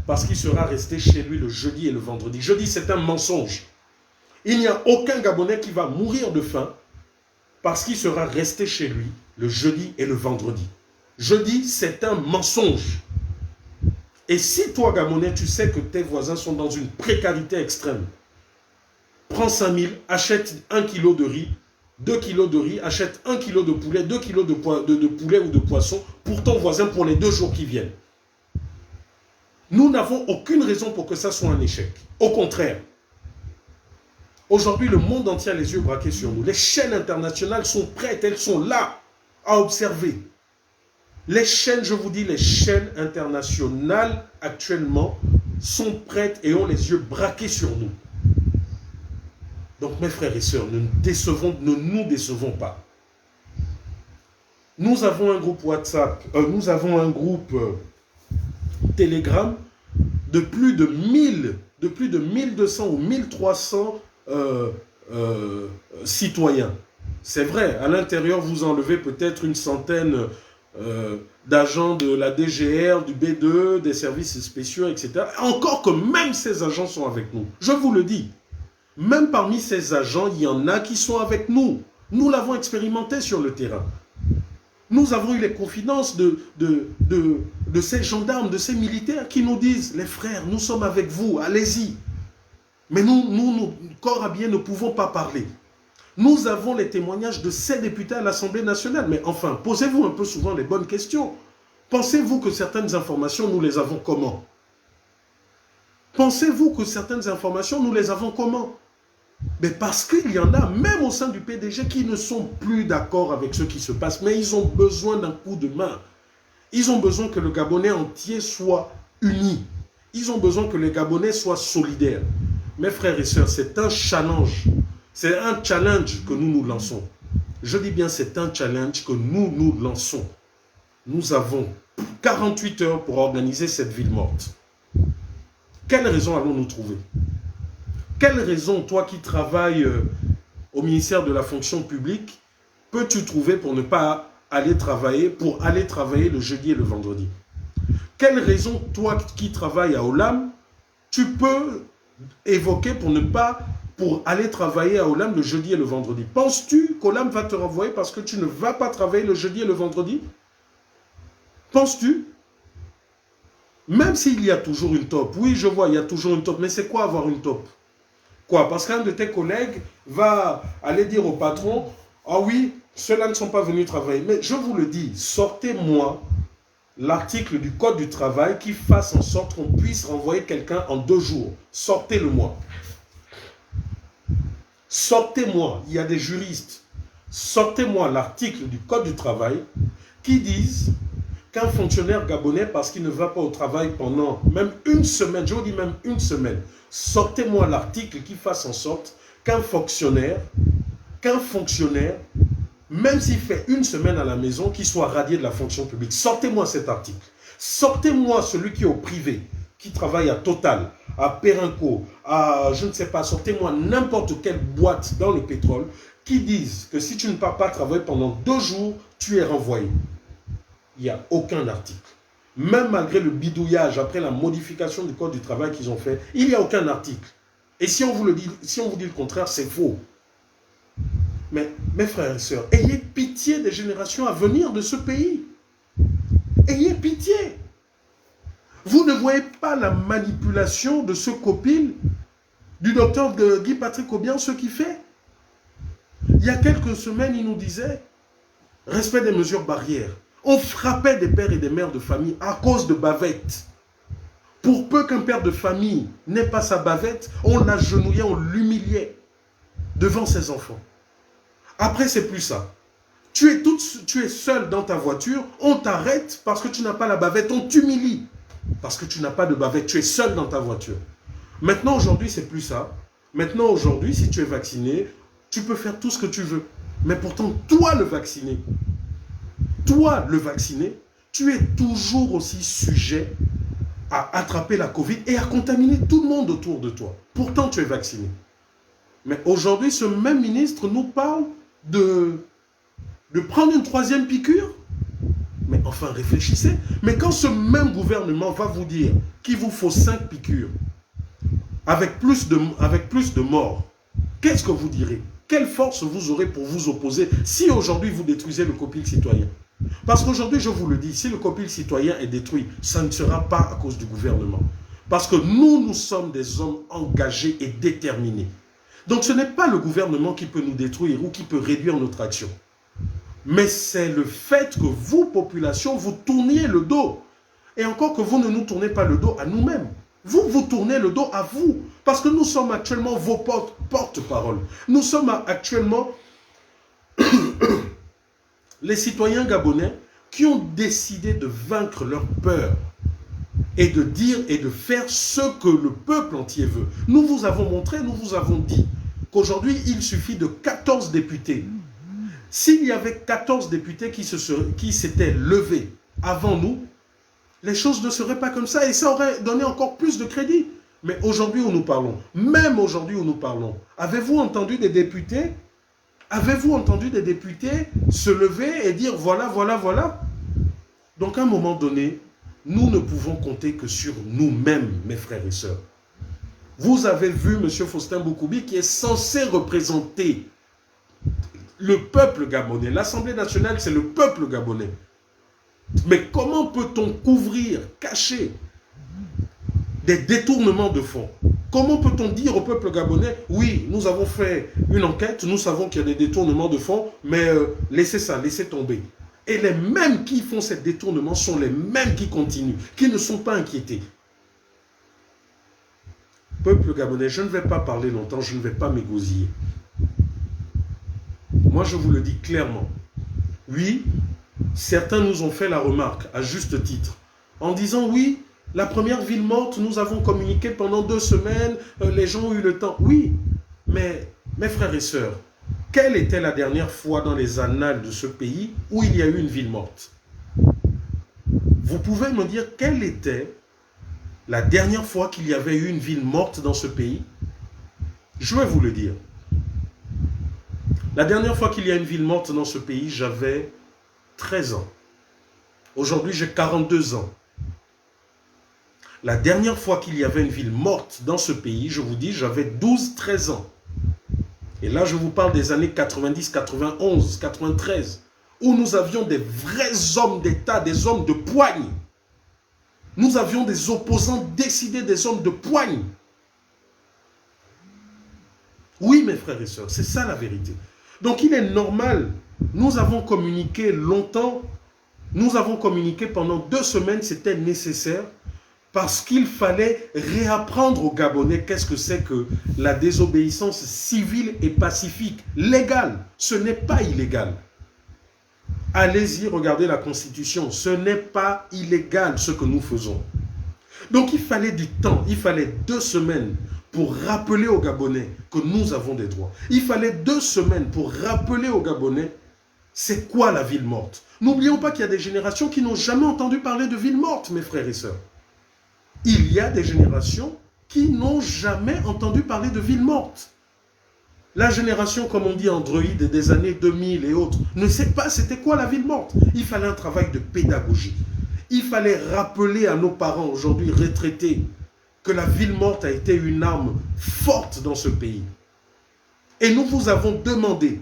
parce qu'il sera resté chez lui le jeudi et le vendredi. Je dis c'est un mensonge. Il n'y a aucun Gabonais qui va mourir de faim parce qu'il sera resté chez lui le jeudi et le vendredi. Je dis c'est un mensonge. Et si toi Gabonais, tu sais que tes voisins sont dans une précarité extrême, prends 5 000, achète 1 kilo de riz, 2 kilos de riz, achète 1 kilo de poulet, 2 kilos de poulet ou de poisson pour ton voisin pour les 2 jours qui viennent. Nous n'avons aucune raison pour que ça soit un échec. Au contraire, aujourd'hui, le monde entier a les yeux braqués sur nous. Les chaînes internationales sont prêtes, elles sont là à observer. Les chaînes, je vous dis, les chaînes internationales actuellement sont prêtes et ont les yeux braqués sur nous. Donc mes frères et sœurs, ne nous décevons pas. Nous avons un groupe WhatsApp, nous avons un groupe Telegram de plus de 1200 ou 1300 citoyens. C'est vrai, à l'intérieur, vous enlevez peut-être une centaine d'agents de la DGR, du B2, des services spéciaux, etc. Encore que même ces agents sont avec nous. Je vous le dis. Même parmi ces agents, il y en a qui sont avec nous. Nous l'avons expérimenté sur le terrain. Nous avons eu les confidences de ces gendarmes, de ces militaires qui nous disent, les frères, nous sommes avec vous, allez-y. Mais nous, corps habillés, ne pouvons pas parler. Nous avons les témoignages de ces députés à l'Assemblée nationale. Mais enfin, posez-vous un peu souvent les bonnes questions. Pensez-vous que certaines informations, nous les avons comment? Pensez-vous que certaines informations, nous les avons comment? Mais parce qu'il y en a, même au sein du PDG, qui ne sont plus d'accord avec ce qui se passe, mais ils ont besoin d'un coup de main. Ils ont besoin que le Gabonais entier soit uni. Ils ont besoin que les Gabonais soient solidaires. Mes frères et sœurs, c'est un challenge. C'est un challenge que nous lançons. Je dis bien, c'est un challenge que nous lançons. Nous avons 48 heures pour organiser cette ville morte. Quelle raison allons-nous trouver? Quelle raison, toi qui travailles au ministère de la fonction publique, peux-tu trouver pour ne pas aller travailler, le jeudi et le vendredi? Quelle raison, toi qui travailles à Olam, tu peux évoquer pour aller travailler à Olam le jeudi et le vendredi? Penses-tu qu'Olam va te renvoyer parce que tu ne vas pas travailler le jeudi et le vendredi? Penses-tu? Même s'il y a toujours une top, oui je vois, il y a toujours une top, mais c'est quoi avoir une top? Quoi? Parce qu'un de tes collègues va aller dire au patron, ah oui, ceux-là ne sont pas venus travailler. Mais je vous le dis, sortez-moi l'article du Code du travail qui fasse en sorte qu'on puisse renvoyer quelqu'un en 2 jours. Sortez-le-moi. Sortez-moi, il y a des juristes, sortez-moi l'article du Code du travail qui dise qu'un fonctionnaire gabonais, parce qu'il ne va pas au travail pendant même 1 semaine, je vous dis même 1 semaine, sortez-moi l'article qui fasse en sorte qu'un fonctionnaire, même s'il fait 1 semaine à la maison, qu'il soit radié de la fonction publique. Sortez-moi cet article. Sortez-moi celui qui est au privé, qui travaille à Total, à Perenco, à je ne sais pas, sortez-moi n'importe quelle boîte dans le pétrole qui dise que si tu ne pars pas travailler pendant 2 jours, tu es renvoyé. Il n'y a aucun article. Même malgré le bidouillage, après la modification du Code du travail qu'ils ont fait, il n'y a aucun article. Et si on vous dit le contraire, c'est faux. Mais mes frères et sœurs, ayez pitié des générations à venir de ce pays. Ayez pitié. Vous ne voyez pas la manipulation de ce copil du docteur Guy-Patrick Obiang, ce qu'il fait? Il y a quelques semaines, il nous disait respect des mesures barrières. On frappait des pères et des mères de famille à cause de bavettes. Pour peu qu'un père de famille n'ait pas sa bavette, on l'agenouillait, on l'humiliait devant ses enfants. Après, c'est plus ça. tu es seul dans ta voiture, on t'arrête parce que tu n'as pas la bavette, on t'humilie parce que tu n'as pas de bavette, tu es seul dans ta voiture. Maintenant, aujourd'hui, c'est plus ça. Maintenant, aujourd'hui, si tu es vacciné, tu peux faire tout ce que tu veux. Mais pourtant, toi le vacciné, tu es toujours aussi sujet à attraper la Covid et à contaminer tout le monde autour de toi. Pourtant, tu es vacciné. Mais aujourd'hui, ce même ministre nous parle de prendre une 3e piqûre. Mais enfin, réfléchissez. Mais quand ce même gouvernement va vous dire qu'il vous faut 5 piqûres, avec plus de morts, qu'est-ce que vous direz? Quelle force vous aurez pour vous opposer si aujourd'hui vous détruisez le copil citoyen? Parce qu'aujourd'hui, je vous le dis, si le copil citoyen est détruit, ça ne sera pas à cause du gouvernement. Parce que nous sommes des hommes engagés et déterminés. Donc ce n'est pas le gouvernement qui peut nous détruire ou qui peut réduire notre action. Mais c'est le fait que vous, population, vous tourniez le dos. Et encore que vous ne nous tournez pas le dos à nous-mêmes. Vous, vous tournez le dos à vous. Parce que nous sommes actuellement vos porte-parole. Nous sommes actuellement les citoyens gabonais qui ont décidé de vaincre leur peur et de dire et de faire ce que le peuple entier veut. Nous vous avons montré, nous vous avons dit qu'aujourd'hui, il suffit de 14 députés. S'il y avait 14 députés qui s'étaient levés avant nous, les choses ne seraient pas comme ça et ça aurait donné encore plus de crédit. Mais aujourd'hui où nous parlons, même aujourd'hui où nous parlons, avez-vous entendu des députés se lever et dire voilà, voilà, voilà? Donc à un moment donné, nous ne pouvons compter que sur nous-mêmes, mes frères et sœurs. Vous avez vu M. Faustin Boukoubi qui est censé représenter le peuple gabonais. L'Assemblée nationale, c'est le peuple gabonais. Mais comment peut-on couvrir, cacher des détournements de fonds? Comment peut-on dire au peuple gabonais, oui, nous avons fait une enquête, nous savons qu'il y a des détournements de fonds, mais laissez ça, laissez tomber. Et les mêmes qui font ces détournements sont les mêmes qui continuent, qui ne sont pas inquiétés. Peuple gabonais, je ne vais pas parler longtemps, je ne vais pas m'égosiller. Moi, je vous le dis clairement. Oui, certains nous ont fait la remarque, à juste titre, en disant, oui, la première ville morte, nous avons communiqué pendant 2 semaines, les gens ont eu le temps. Oui, mais mes frères et sœurs, quelle était la dernière fois dans les annales de ce pays où il y a eu une ville morte? Vous pouvez me dire quelle était la dernière fois qu'il y avait eu une ville morte dans ce pays? Je vais vous le dire. La dernière fois qu'il y a une ville morte dans ce pays, j'avais 13 ans. Aujourd'hui, j'ai 42 ans. La dernière fois qu'il y avait une ville morte dans ce pays, je vous dis, j'avais 12-13 ans. Et là, je vous parle des années 90, 91, 93, où nous avions des vrais hommes d'État, des hommes de poigne. Nous avions des opposants décidés, des hommes de poigne. Oui, mes frères et sœurs, c'est ça la vérité. Donc, il est normal. Nous avons communiqué longtemps. Nous avons communiqué pendant 2 semaines, c'était nécessaire. Parce qu'il fallait réapprendre aux Gabonais qu'est-ce que c'est que la désobéissance civile et pacifique, légale. Ce n'est pas illégal. Allez-y, regardez la Constitution. Ce n'est pas illégal ce que nous faisons. Donc il fallait du temps, il fallait 2 semaines pour rappeler aux Gabonais que nous avons des droits. Il fallait 2 semaines pour rappeler aux Gabonais c'est quoi la ville morte. N'oublions pas qu'il y a des générations qui n'ont jamais entendu parler de ville morte, mes frères et sœurs. Il y a des générations qui n'ont jamais entendu parler de ville morte. La génération, comme on dit, Android des années 2000 et autres, ne sait pas c'était quoi la ville morte. Il fallait un travail de pédagogie. Il fallait rappeler à nos parents, aujourd'hui retraités, que la ville morte a été une arme forte dans ce pays. Et nous vous avons demandé,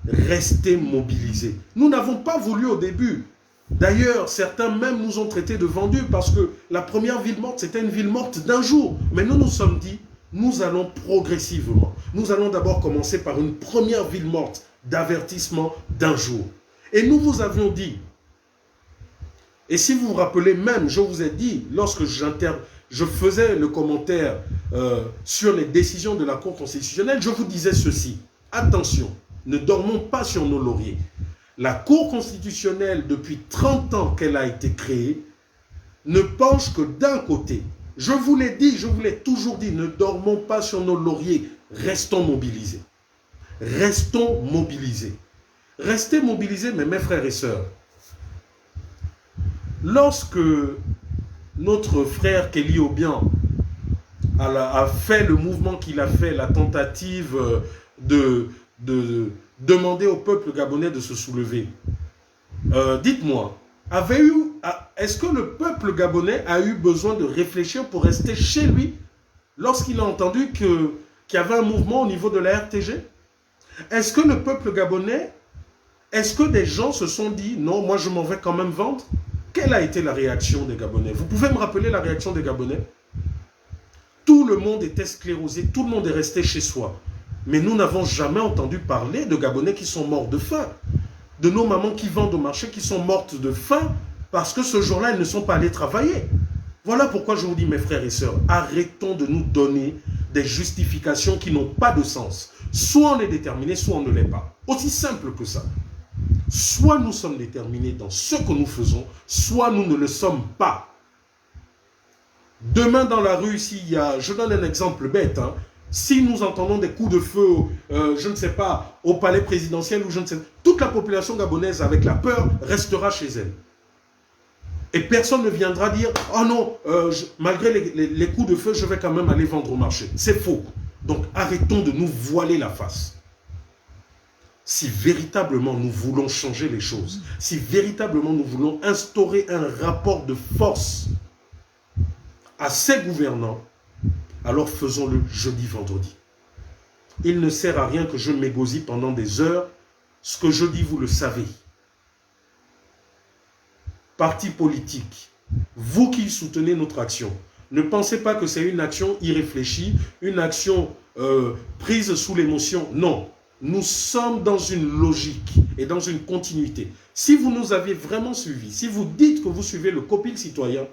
restez mobilisés. Nous n'avons pas voulu au début. D'ailleurs, certains même nous ont traités de vendus parce que la première ville morte, c'était une ville morte d'un jour. Mais nous nous sommes dit, nous allons progressivement. Nous allons d'abord commencer par une première ville morte d'avertissement d'un jour. Et nous vous avions dit, et si vous vous rappelez même, je vous ai dit, lorsque je faisais le commentaire sur les décisions de la Cour constitutionnelle, je vous disais ceci, attention, ne dormons pas sur nos lauriers. La Cour constitutionnelle, depuis 30 ans qu'elle a été créée, ne penche que d'un côté. Je vous l'ai dit, je vous l'ai toujours dit, ne dormons pas sur nos lauriers, restons mobilisés. Restons mobilisés. Restez mobilisés, mais mes frères et sœurs. Lorsque notre frère Kelly Obiang a fait le mouvement qu'il a fait, la tentative de demander au peuple gabonais de se soulever, dites-moi, est-ce que le peuple gabonais a eu besoin de réfléchir pour rester chez lui lorsqu'il a entendu qu'il y avait un mouvement au niveau de la RTG? Est-ce que le peuple gabonais, est-ce que des gens se sont dit, non, moi je m'en vais quand même vendre? Quelle a été la réaction des Gabonais? Vous pouvez me rappeler la réaction des Gabonais? Tout le monde était sclérosé, tout le monde est resté chez soi. Mais nous n'avons jamais entendu parler de Gabonais qui sont morts de faim. De nos mamans qui vendent au marché, qui sont mortes de faim parce que ce jour-là, elles ne sont pas allées travailler. Voilà pourquoi je vous dis, mes frères et sœurs, arrêtons de nous donner des justifications qui n'ont pas de sens. Soit on est déterminé, soit on ne l'est pas. Aussi simple que ça. Soit nous sommes déterminés dans ce que nous faisons, soit nous ne le sommes pas. Demain dans la rue, je donne un exemple bête, hein, si nous entendons des coups de feu, je ne sais pas, au palais présidentiel ou je ne sais pas, toute la population gabonaise avec la peur restera chez elle. Et personne ne viendra dire, oh non, malgré les coups de feu, je vais quand même aller vendre au marché. C'est faux. Donc arrêtons de nous voiler la face. Si véritablement nous voulons changer les choses, si véritablement nous voulons instaurer un rapport de force à ces gouvernants, alors faisons-le jeudi, vendredi. Il ne sert à rien que je m'égosille pendant des heures. Ce que je dis, vous le savez. Partis politiques, vous qui soutenez notre action, ne pensez pas que c'est une action irréfléchie, une action prise sous l'émotion. Non. Nous sommes dans une logique et dans une continuité. Si vous nous aviez vraiment suivis, si vous dites que vous suivez le COPIL citoyen,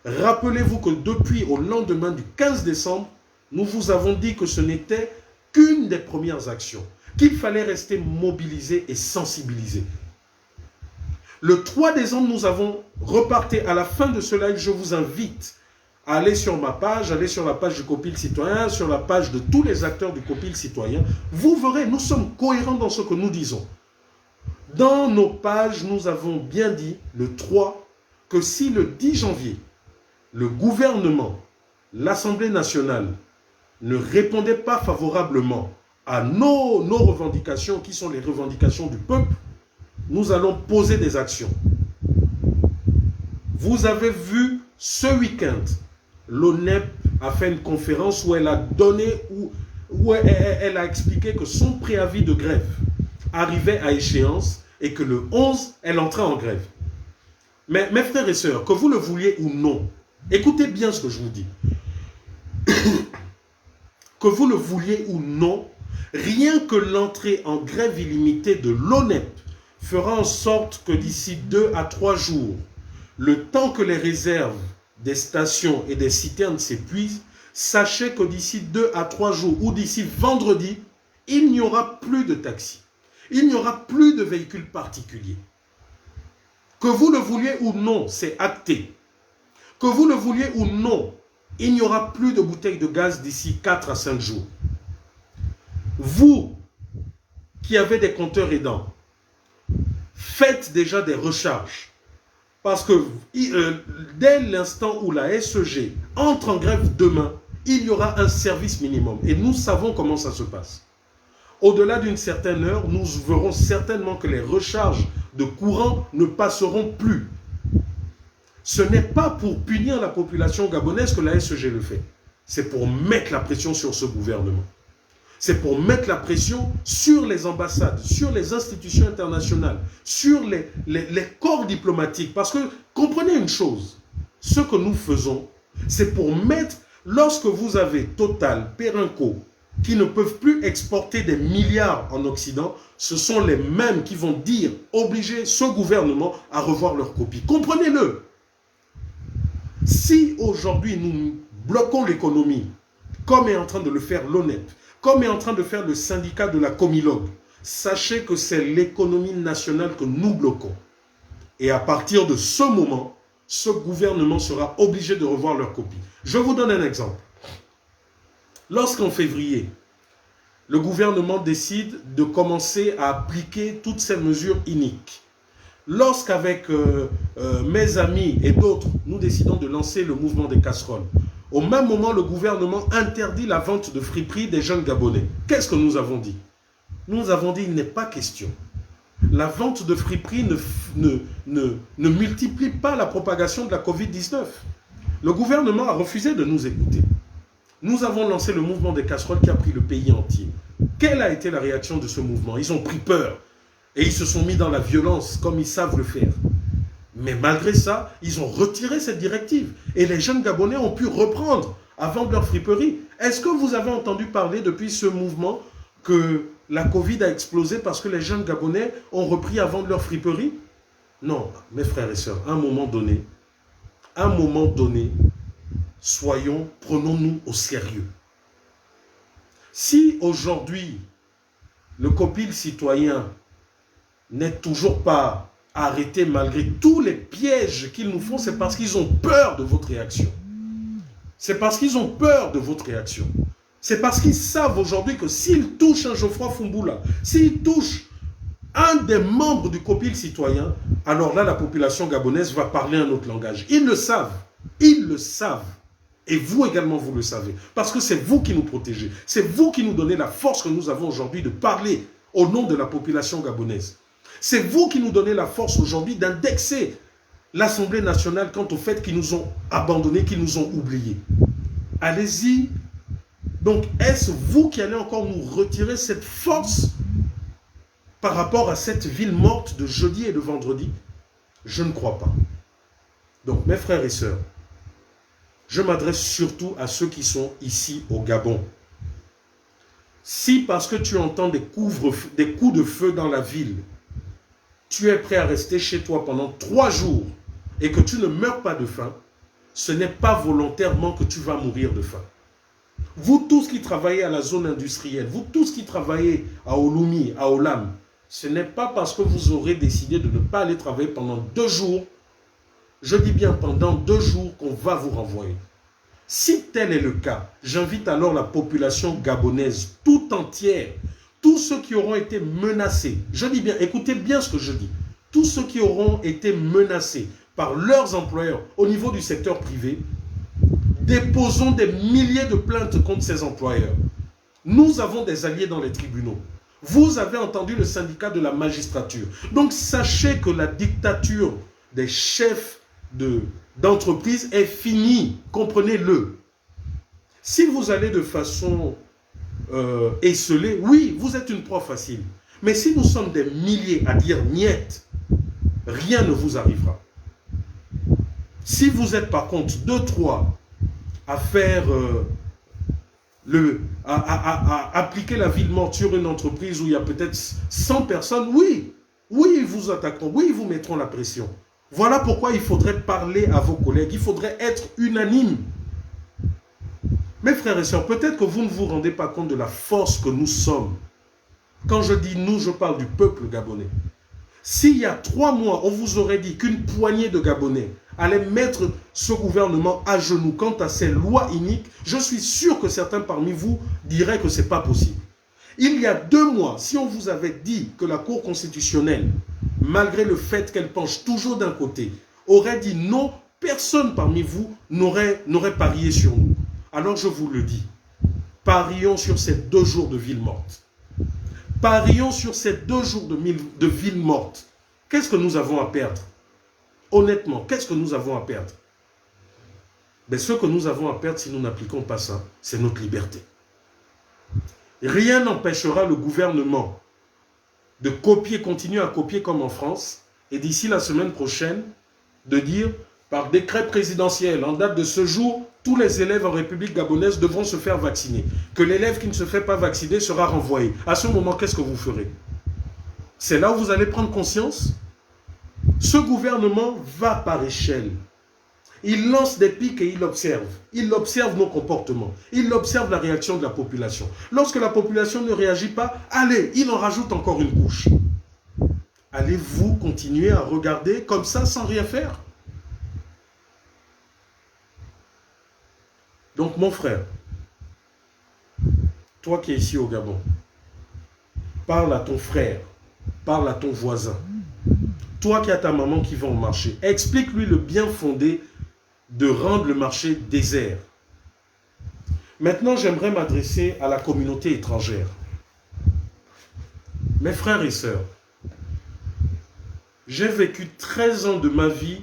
rappelez-vous que depuis au lendemain du 15 décembre, nous vous avons dit que ce n'était qu'une des premières actions, qu'il fallait rester mobilisé et sensibilisé. Le 3 décembre, nous avons reparté à la fin de ce live. Je vous invite à aller sur ma page, aller sur la page du COPIL citoyen, sur la page de tous les acteurs du COPIL citoyen. Vous verrez, nous sommes cohérents dans ce que nous disons. Dans nos pages, nous avons bien dit, le 3, que si le 10 janvier, le gouvernement, l'Assemblée nationale, ne répondait pas favorablement à nos revendications, qui sont les revendications du peuple, nous allons poser des actions. Vous avez vu ce week-end, l'ONEP a fait une conférence où elle a donné, où elle a expliqué que son préavis de grève arrivait à échéance et que le 11, elle entrait en grève. Mais mes frères et sœurs, que vous le vouliez ou non, écoutez bien ce que je vous dis. Que vous le vouliez ou non, rien que l'entrée en grève illimitée de l'ONEP fera en sorte que d'ici 2 à 3 jours, le temps que les réserves des stations et des citernes s'épuisent, sachez que d'ici 2 à 3 jours ou d'ici vendredi, il n'y aura plus de taxis. Il n'y aura plus de véhicules particuliers. Que vous le vouliez ou non, c'est acté. Que vous le vouliez ou non, il n'y aura plus de bouteilles de gaz d'ici 4 à 5 jours. Vous qui avez des compteurs aidants, faites déjà des recharges. Parce que dès l'instant où la SEG entre en grève demain, il y aura un service minimum. Et nous savons comment ça se passe. Au-delà d'une certaine heure, nous verrons certainement que les recharges de courant ne passeront plus. Ce n'est pas pour punir la population gabonaise que la SEG le fait. C'est pour mettre la pression sur ce gouvernement. C'est pour mettre la pression sur les ambassades, sur les institutions internationales, sur les corps diplomatiques. Parce que, comprenez une chose, ce que nous faisons, c'est pour mettre, lorsque vous avez Total, Perenco, qui ne peuvent plus exporter des milliards en Occident, ce sont les mêmes qui vont dire, obliger ce gouvernement à revoir leur copie. Comprenez-le. Si aujourd'hui nous bloquons l'économie, comme est en train de le faire l'ONEP, comme est en train de faire le syndicat de la Comilogue, sachez que c'est l'économie nationale que nous bloquons. Et à partir de ce moment, ce gouvernement sera obligé de revoir leur copie. Je vous donne un exemple. Lorsqu'en février, le gouvernement décide de commencer à appliquer toutes ces mesures iniques, lorsqu'avec mes amis et d'autres, nous décidons de lancer le mouvement des casseroles, au même moment, le gouvernement interdit la vente de friperies des jeunes Gabonais. Qu'est-ce que nous avons dit? Nous avons dit, il n'est pas question. La vente de friperies ne multiplie pas la propagation de la Covid-19. Le gouvernement a refusé de nous écouter. Nous avons lancé le mouvement des casseroles qui a pris le pays entier. Quelle a été la réaction de ce mouvement? Ils ont pris peur et ils se sont mis dans la violence comme ils savent le faire. Mais malgré ça, ils ont retiré cette directive. Et les jeunes Gabonais ont pu reprendre à vendre leur friperie. Est-ce que vous avez entendu parler depuis ce mouvement que la Covid a explosé parce que les jeunes Gabonais ont repris à vendre leur friperie? Non, mes frères et sœurs, à un moment donné, prenons-nous au sérieux. Si aujourd'hui, le COPIL citoyen n'est toujours pas arrêté malgré tous les pièges qu'ils nous font, c'est parce qu'ils ont peur de votre réaction. C'est parce qu'ils ont peur de votre réaction. C'est parce qu'ils savent aujourd'hui que s'ils touchent un Geoffroy Fumboula, s'ils touchent un des membres du COPIL citoyen, alors là, la population gabonaise va parler un autre langage. Ils le savent. Ils le savent. Et vous également, vous le savez. Parce que c'est vous qui nous protégez. C'est vous qui nous donnez la force que nous avons aujourd'hui de parler au nom de la population gabonaise. C'est vous qui nous donnez la force aujourd'hui d'indexer l'Assemblée nationale quant au fait qu'ils nous ont abandonnés, qu'ils nous ont oubliés. Allez-y. Donc, est-ce vous qui allez encore nous retirer cette force par rapport à cette ville morte de jeudi et de vendredi? Je ne crois pas. Donc, mes frères et sœurs, je m'adresse surtout à ceux qui sont ici au Gabon. Si parce que tu entends des coups de feu dans la ville, tu es prêt à rester chez toi pendant 3 jours et que tu ne meurs pas de faim, ce n'est pas volontairement que tu vas mourir de faim. Vous tous qui travaillez à la zone industrielle, vous tous qui travaillez à Olumi, à Olam, ce n'est pas parce que vous aurez décidé de ne pas aller travailler pendant 2 jours, je dis bien pendant 2 jours qu'on va vous renvoyer. Si tel est le cas, j'invite alors la population gabonaise tout entière, tous ceux qui auront été menacés, je dis bien, écoutez bien ce que je dis, tous ceux qui auront été menacés par leurs employeurs au niveau du secteur privé, déposons des milliers de plaintes contre ces employeurs. Nous avons des alliés dans les tribunaux. Vous avez entendu le syndicat de la magistrature. Donc sachez que la dictature des chefs d'entreprise est finie. Comprenez-le. Si vous allez de façon esselée, oui, vous êtes une proie facile. Mais si nous sommes des milliers à dire niet, rien ne vous arrivera. Si vous êtes par contre 2-3 à faire à appliquer la ville morte sur une entreprise où il y a peut-être 100 personnes, oui, ils vous attaqueront, oui, ils vous mettront la pression. Voilà pourquoi il faudrait parler à vos collègues, il faudrait être unanime. Mes frères et sœurs, peut-être que vous ne vous rendez pas compte de la force que nous sommes. Quand je dis nous, je parle du peuple gabonais. S'il y a 3 mois, on vous aurait dit qu'une poignée de Gabonais allait mettre ce gouvernement à genoux quant à ces lois iniques, je suis sûr que certains parmi vous diraient que ce n'est pas possible. Il y a 2 mois, si on vous avait dit que la Cour constitutionnelle, malgré le fait qu'elle penche toujours d'un côté, aurait dit non, personne parmi vous n'aurait parié sur nous. Alors je vous le dis, parions sur ces 2 jours de ville morte. Parions sur ces 2 jours de ville morte. Qu'est-ce que nous avons à perdre? Honnêtement, qu'est-ce que nous avons à perdre? Mais ce que nous avons à perdre si nous n'appliquons pas ça, c'est notre liberté. Rien n'empêchera le gouvernement de continuer à copier comme en France, et d'ici la semaine prochaine, de dire, par décret présidentiel, en date de ce jour, tous les élèves en République gabonaise devront se faire vacciner. Que l'élève qui ne se fait pas vacciner sera renvoyé. À ce moment, qu'est-ce que vous ferez? C'est là où vous allez prendre conscience. Ce gouvernement va par échelle. Il lance des pics et il observe. Il observe nos comportements. Il observe la réaction de la population. Lorsque la population ne réagit pas, allez, il en rajoute encore une couche. Allez-vous continuer à regarder comme ça sans rien faire? Donc mon frère, toi qui es ici au Gabon, parle à ton frère, parle à ton voisin. Toi qui as ta maman qui va au marché, explique-lui le bien fondé de rendre le marché désert. Maintenant, j'aimerais m'adresser à la communauté étrangère. Mes frères et sœurs, j'ai vécu 13 ans de ma vie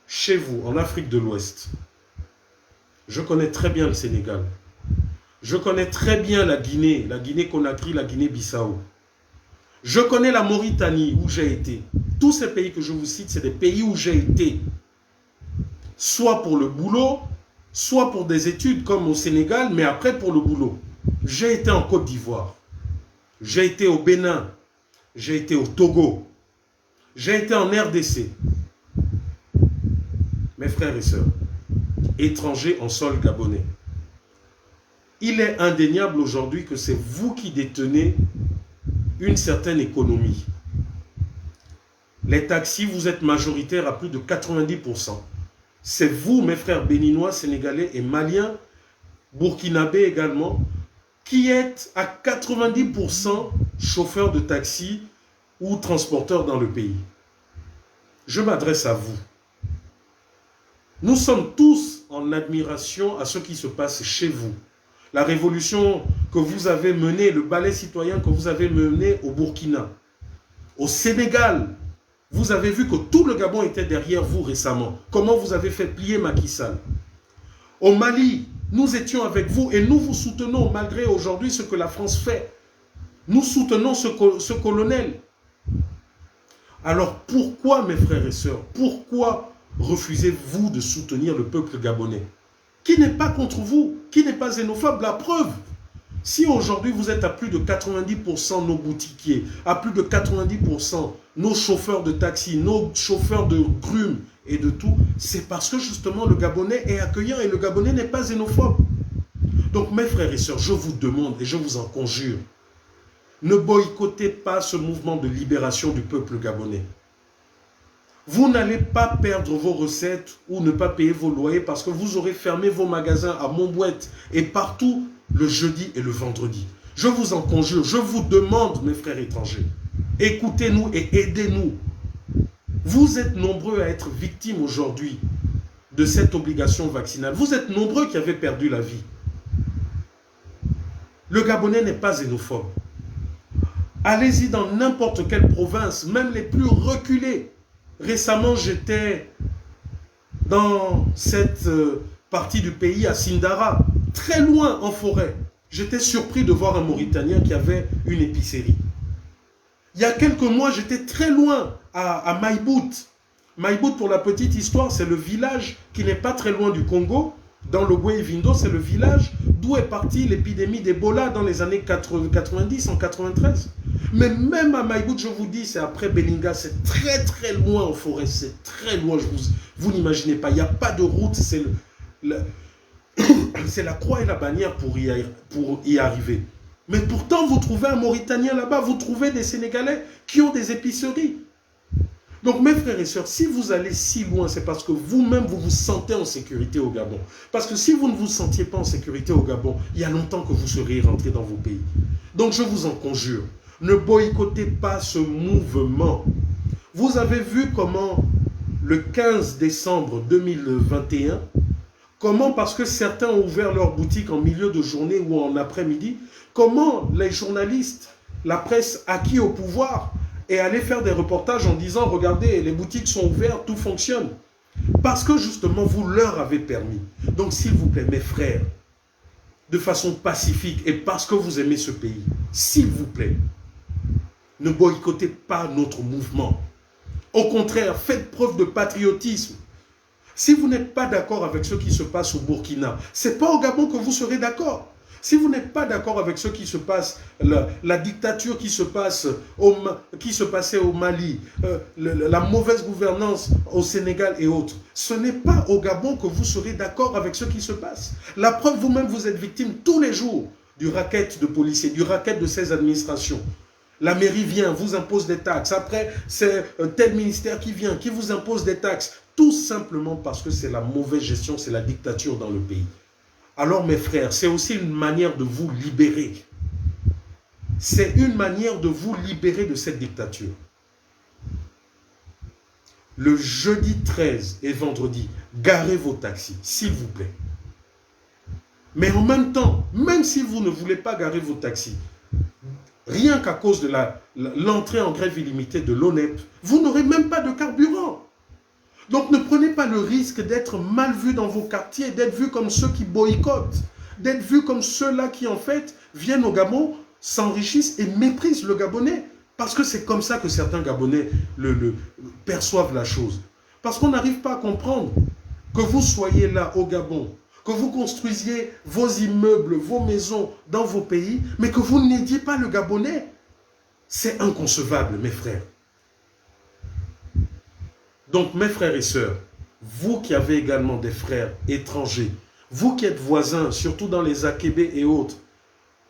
chez vous, en Afrique de l'Ouest. Je connais très bien le Sénégal. Je connais très bien la Guinée-Conakry, la Guinée-Bissau. Je connais la Mauritanie où j'ai été. Tous ces pays que je vous cite, c'est des pays où j'ai été. Soit pour le boulot, soit pour des études comme au Sénégal, mais après pour le boulot. J'ai été en Côte d'Ivoire. J'ai été au Bénin. J'ai été au Togo. J'ai été en RDC. Mes frères et sœurs, étrangers en sol gabonais. Il est indéniable aujourd'hui que c'est vous qui détenez une certaine économie. Les taxis, vous êtes majoritaires à plus de 90%. C'est vous, mes frères béninois, sénégalais et maliens, burkinabés également, qui êtes à 90% chauffeurs de taxi ou transporteurs dans le pays. Je m'adresse à vous. Nous sommes tous en admiration à ce qui se passe chez vous. La révolution que vous avez menée, le ballet citoyen que vous avez mené au Burkina, au Sénégal. Vous avez vu que tout le Gabon était derrière vous récemment. Comment vous avez fait plier Macky Sall. Au Mali, nous étions avec vous et nous vous soutenons malgré aujourd'hui ce que la France fait. Nous soutenons ce colonel. Alors pourquoi, mes frères et sœurs, pourquoi refusez-vous de soutenir le peuple gabonais qui n'est pas contre vous, qui n'est pas xénophobe? La preuve, si aujourd'hui vous êtes à plus de 90% nos boutiquiers, à plus de 90% nos chauffeurs de taxi, nos chauffeurs de grumes et de tout, c'est parce que justement le Gabonais est accueillant et le Gabonais n'est pas xénophobe. Donc mes frères et sœurs, je vous demande et je vous en conjure, ne boycottez pas ce mouvement de libération du peuple gabonais. Vous n'allez pas perdre vos recettes ou ne pas payer vos loyers parce que vous aurez fermé vos magasins à Montbouette et partout le jeudi et le vendredi. Je vous en conjure, je vous demande, mes frères étrangers, écoutez-nous et aidez-nous. Vous êtes nombreux à être victimes aujourd'hui de cette obligation vaccinale. Vous êtes nombreux qui avez perdu la vie. Le Gabonais n'est pas xénophobe. Allez-y dans n'importe quelle province, même les plus reculées. Récemment, j'étais dans cette partie du pays, à Sindara, très loin en forêt. J'étais surpris de voir un Mauritanien qui avait une épicerie. Il y a quelques mois, j'étais très loin à Maïbout. Maïbout, pour la petite histoire, c'est le village qui n'est pas très loin du Congo. Dans le Goué-Vindo, c'est le village d'où est partie l'épidémie d'Ebola dans les années 90, en 93. Mais même à Maïbout, je vous dis, c'est après Belinga, c'est très très loin en forêt, c'est très loin, vous n'imaginez pas, il n'y a pas de route, c'est la croix et la bannière pour y arriver. Mais pourtant, vous trouvez un Mauritanien là-bas, vous trouvez des Sénégalais qui ont des épiceries. Donc mes frères et sœurs, si vous allez si loin, c'est parce que vous-même, vous vous sentez en sécurité au Gabon. Parce que si vous ne vous sentiez pas en sécurité au Gabon, il y a longtemps que vous seriez rentrés dans vos pays. Donc je vous en conjure, ne boycottez pas ce mouvement. Vous avez vu comment le 15 décembre 2021, comment, parce que certains ont ouvert leur boutique en milieu de journée ou en après-midi, comment les journalistes, la presse acquis au pouvoir, et aller faire des reportages en disant, regardez, les boutiques sont ouvertes, tout fonctionne. Parce que justement, vous leur avez permis. Donc s'il vous plaît, mes frères, de façon pacifique, et parce que vous aimez ce pays, s'il vous plaît, ne boycottez pas notre mouvement. Au contraire, faites preuve de patriotisme. Si vous n'êtes pas d'accord avec ce qui se passe au Burkina, ce n'est pas au Gabon que vous serez d'accord. Si vous n'êtes pas d'accord avec ce qui se passe, la dictature qui se passait au Mali, la mauvaise gouvernance au Sénégal et autres, ce n'est pas au Gabon que vous serez d'accord avec ce qui se passe. La preuve, vous-même, vous êtes victime tous les jours du racket de policiers, du racket de ces administrations. La mairie vient, vous impose des taxes. Après, c'est tel ministère qui vient, qui vous impose des taxes. Tout simplement parce que c'est la mauvaise gestion, c'est la dictature dans le pays. Alors mes frères, c'est aussi une manière de vous libérer. C'est une manière de vous libérer de cette dictature. Le jeudi 13 et vendredi, garez vos taxis, s'il vous plaît. Mais en même temps, même si vous ne voulez pas garer vos taxis, rien qu'à cause de l'entrée en grève illimitée de l'ONEP, vous n'aurez même pas de carburant. Donc ne prenez pas le risque d'être mal vu dans vos quartiers, d'être vu comme ceux qui boycottent, d'être vu comme ceux-là qui en fait viennent au Gabon, s'enrichissent et méprisent le Gabonais. Parce que c'est comme ça que certains Gabonais perçoivent la chose. Parce qu'on n'arrive pas à comprendre que vous soyez là au Gabon, que vous construisiez vos immeubles, vos maisons dans vos pays, mais que vous n'aidiez pas le Gabonais. C'est inconcevable, mes frères. Donc, mes frères et sœurs, vous qui avez également des frères étrangers, vous qui êtes voisins, surtout dans les Akébé et autres,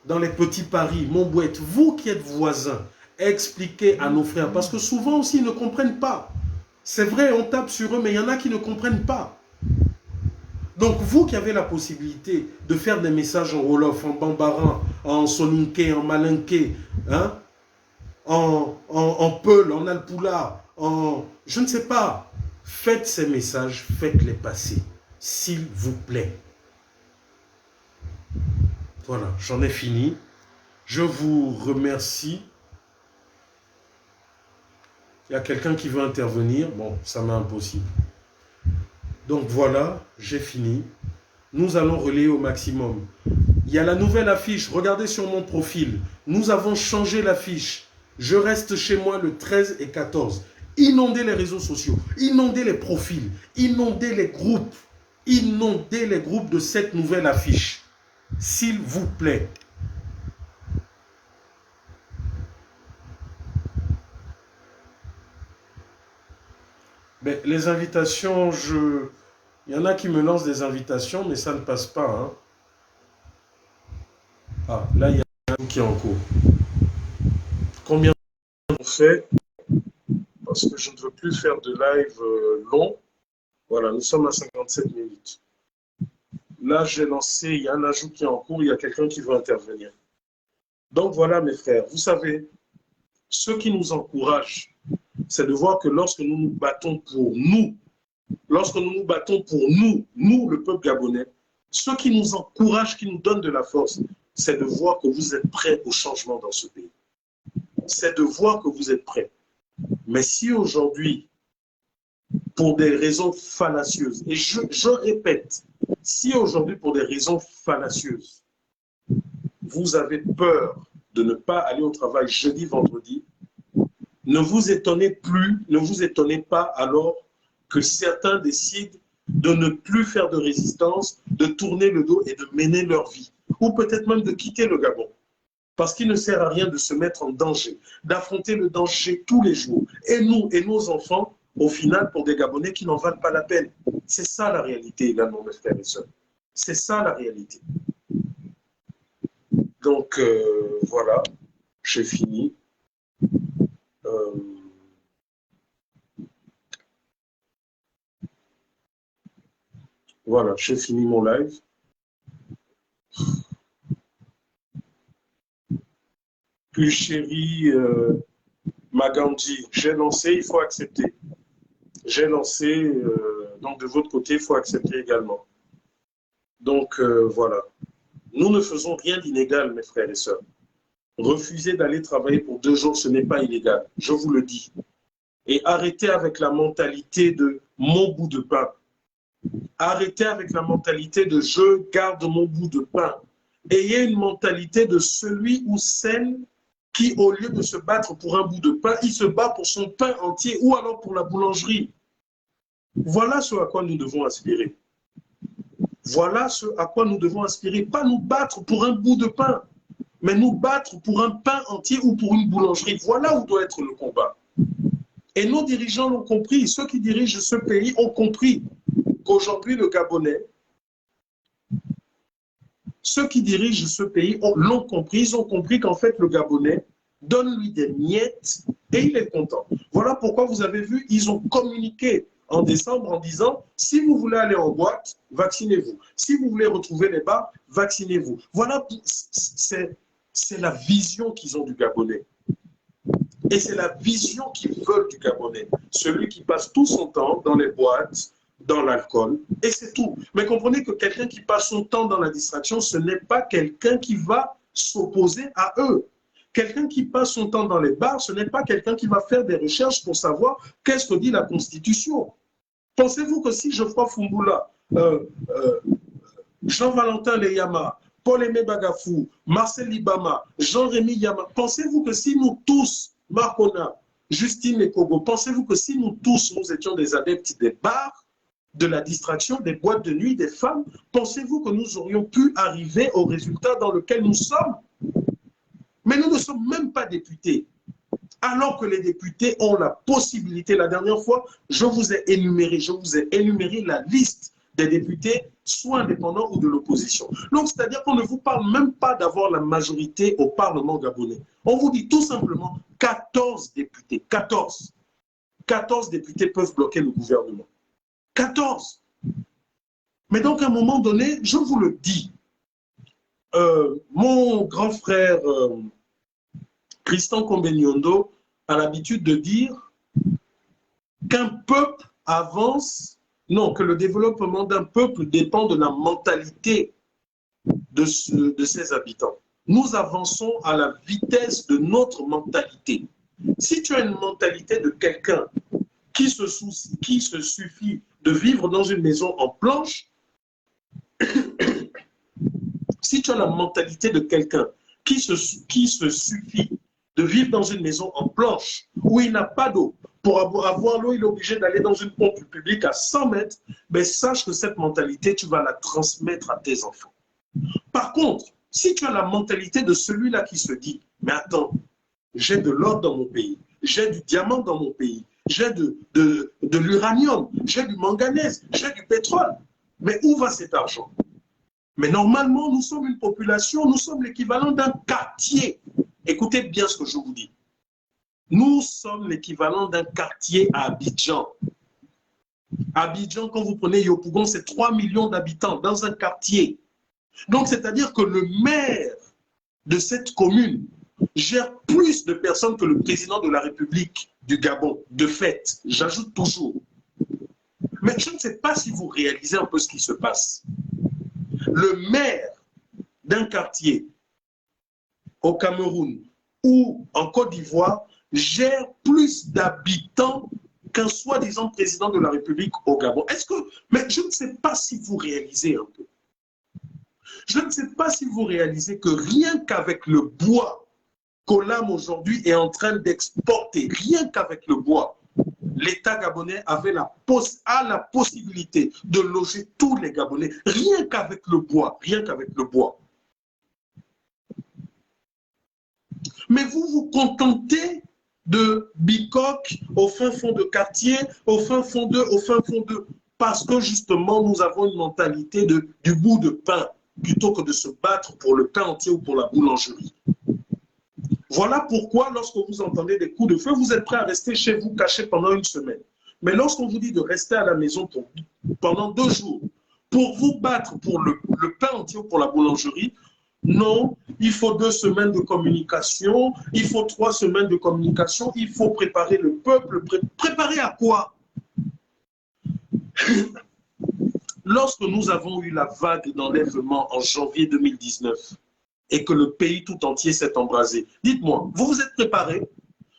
dans les petits Paris, Montbouette, vous qui êtes voisins, expliquez à nos frères, parce que souvent aussi, ils ne comprennent pas. C'est vrai, on tape sur eux, mais il y en a qui ne comprennent pas. Donc, vous qui avez la possibilité de faire des messages en Wolof, en Bambara, en Soninké, en Malinké, hein, en Peul, en Alpoula, je ne sais pas, faites ces messages, faites-les passer, s'il vous plaît. Voilà, j'en ai fini. Je vous remercie. Il y a quelqu'un qui veut intervenir. Bon, ça m'est impossible. Donc voilà, j'ai fini. Nous allons relayer au maximum. Il y a la nouvelle affiche. Regardez sur mon profil. Nous avons changé l'affiche. Je reste chez moi le 13 et 14. Inondez les réseaux sociaux. Inondez les profils. Inondez les groupes. Inondez les groupes de cette nouvelle affiche. S'il vous plaît. Mais les invitations, il y en a qui me lancent des invitations, mais ça ne passe pas. Hein. Ah, là, il y a un qui est en cours. Combien on fait? Parce que je ne veux plus faire de live long. Voilà, nous sommes à 57 minutes. Là, j'ai lancé, il y a un ajout qui est en cours, il y a quelqu'un qui veut intervenir. Donc voilà, mes frères, vous savez, ce qui nous encourage, c'est de voir que lorsque nous nous battons pour nous, nous, le peuple gabonais, ce qui nous encourage, qui nous donne de la force, c'est de voir que vous êtes prêts au changement dans ce pays. C'est de voir que vous êtes prêts. Mais si aujourd'hui, pour des raisons fallacieuses, et je répète, si aujourd'hui, pour des raisons fallacieuses, vous avez peur de ne pas aller au travail jeudi, vendredi, ne vous étonnez pas alors que certains décident de ne plus faire de résistance, de tourner le dos et de mener leur vie, ou peut-être même de quitter le Gabon. Parce qu'il ne sert à rien de se mettre en danger, d'affronter le danger tous les jours. Et nous et nos enfants, au final, pour des Gabonais qui n'en valent pas la peine. C'est ça la réalité, là, mes frères et sœurs. C'est ça la réalité. Donc, voilà, j'ai fini. Voilà, j'ai fini mon live. Plus chérie, Magandhi, j'ai lancé, il faut accepter. J'ai lancé, donc de votre côté, il faut accepter également. Donc, voilà. Nous ne faisons rien d'inégal, mes frères et sœurs. Refuser d'aller travailler pour 2 jours, ce n'est pas illégal, je vous le dis. Et arrêtez avec la mentalité de mon bout de pain. Arrêtez avec la mentalité de je garde mon bout de pain. Ayez une mentalité de celui ou celle qui, au lieu de se battre pour un bout de pain, il se bat pour son pain entier ou alors pour la boulangerie. Voilà ce à quoi nous devons aspirer. Voilà ce à quoi nous devons aspirer. Pas nous battre pour un bout de pain, mais nous battre pour un pain entier ou pour une boulangerie. Voilà où doit être le combat. Et nos dirigeants l'ont compris. Ceux qui dirigent ce pays ont compris qu'aujourd'hui, le Gabonais, ceux qui dirigent ce pays l'ont compris. Ils ont compris qu'en fait, le Gabonais, donne-lui des miettes et il est content. Voilà pourquoi vous avez vu, ils ont communiqué en décembre en disant, si vous voulez aller en boîte, vaccinez-vous. Si vous voulez retrouver les bars, vaccinez-vous. Voilà, c'est la vision qu'ils ont du Gabonais. Et c'est la vision qu'ils veulent du Gabonais. Celui qui passe tout son temps dans les boîtes, dans l'alcool, et c'est tout. Mais comprenez que quelqu'un qui passe son temps dans la distraction, ce n'est pas quelqu'un qui va s'opposer à eux. Quelqu'un qui passe son temps dans les bars, ce n'est pas quelqu'un qui va faire des recherches pour savoir qu'est-ce que dit la Constitution. Pensez-vous que si Geoffroy Fumboula, Jean-Valentin Leyama, Paul-Aimé Bagafou, Marcel Libama, Jean-Rémy Yama, pensez-vous que si nous tous, Marcona, Justine et Kogo, pensez-vous que si nous tous, nous étions des adeptes des bars, de la distraction, des boîtes de nuit, des femmes, pensez-vous que nous aurions pu arriver au résultat dans lequel nous sommes? Mais nous ne sommes même pas députés. Alors que les députés ont la possibilité, la dernière fois, je vous ai énuméré la liste des députés, soit indépendants ou de l'opposition. Donc, c'est-à-dire qu'on ne vous parle même pas d'avoir la majorité au Parlement gabonais. On vous dit tout simplement 14 députés. 14. 14 députés peuvent bloquer le gouvernement. 14. Mais donc, à un moment donné, je vous le dis, mon grand frère Christian Combé-Niondo a l'habitude de dire qu'un peuple avance, non, que le développement d'un peuple dépend de la mentalité de ses habitants. Nous avançons à la vitesse de notre mentalité. Si tu as une mentalité de quelqu'un qui se suffit de vivre dans une maison en planche, si tu as la mentalité de quelqu'un qui se suffit de vivre dans une maison en planche où il n'a pas d'eau, pour avoir l'eau, il est obligé d'aller dans une pompe publique à 100 mètres, mais sache que cette mentalité, tu vas la transmettre à tes enfants. Par contre, si tu as la mentalité de celui-là qui se dit, mais attends, j'ai de l'or dans mon pays, j'ai du diamant dans mon pays, j'ai de l'uranium, j'ai du manganèse, j'ai du pétrole, mais où va cet argent? Mais normalement, nous sommes une population, nous sommes l'équivalent d'un quartier. Écoutez bien ce que je vous dis. Nous sommes l'équivalent d'un quartier à Abidjan. Abidjan, quand vous prenez Yopougon, c'est 3 millions d'habitants dans un quartier. Donc, c'est-à-dire que le maire de cette commune gère plus de personnes que le président de la République du Gabon. De fait, j'ajoute toujours. Mais je ne sais pas si vous réalisez un peu ce qui se passe. Le maire d'un quartier au Cameroun ou en Côte d'Ivoire gère plus d'habitants qu'un soi-disant président de la République au Gabon. Mais je ne sais pas si vous réalisez un peu. Je ne sais pas si vous réalisez que rien qu'avec le bois qu'Olam aujourd'hui est en train d'exporter, rien qu'avec le bois, l'État gabonais a la possibilité de loger tous les Gabonais, rien qu'avec le bois, rien qu'avec le bois. Mais vous vous contentez de bicoques au fin fond de quartier, au fin fond de, parce que justement nous avons une mentalité du bout de pain, plutôt que de se battre pour le pain entier ou pour la boulangerie. Voilà pourquoi, lorsque vous entendez des coups de feu, vous êtes prêt à rester chez vous caché pendant une semaine. Mais lorsqu'on vous dit de rester à la maison pendant 2 jours, pour vous battre pour le pain entier ou pour la boulangerie, non, il faut 2 semaines de communication, il faut 3 semaines de communication, il faut préparer le peuple. Préparer à quoi? Lorsque nous avons eu la vague d'enlèvement en janvier 2019 et que le pays tout entier s'est embrasé, dites-moi, vous vous êtes préparé?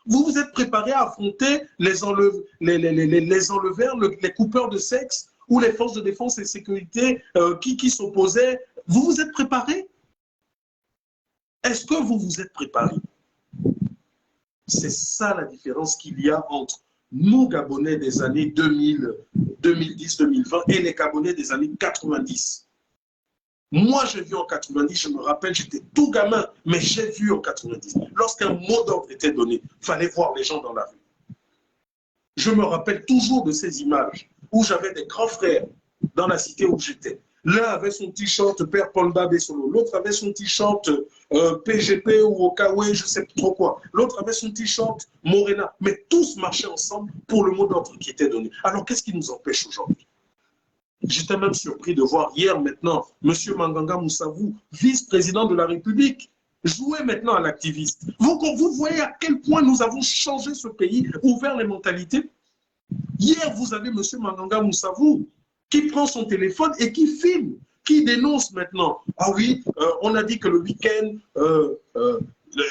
Vous vous êtes préparé à affronter les enleveurs, les coupeurs de sexe ou les forces de défense et sécurité qui s'opposaient? Vous vous êtes préparé? Est-ce que vous vous êtes préparé? C'est ça la différence qu'il y a entre nous, Gabonais des années 2010-2020 et les Gabonais des années 90. Moi, j'ai vu en 90, je me rappelle, j'étais tout gamin, mais j'ai vu en 90. Lorsqu'un mot d'ordre était donné, il fallait voir les gens dans la rue. Je me rappelle toujours de ces images où j'avais des grands frères dans la cité où j'étais. L'un avait son t-shirt Père Paul Babé Solo, l'autre avait son t-shirt PGP ou Okawe, je ne sais plus trop quoi. L'autre avait son t-shirt Morena. Mais tous marchaient ensemble pour le mot d'ordre qui était donné. Alors, qu'est-ce qui nous empêche aujourd'hui? J'étais même surpris de voir hier maintenant M. Manganga Moussavou, vice-président de la République, jouer maintenant à l'activiste. Vous voyez à quel point nous avons changé ce pays, ouvert les mentalités. Hier, vous avez M. Manganga Moussavou qui prend son téléphone et qui filme, qui dénonce maintenant. Ah oui, on a dit que le week-end,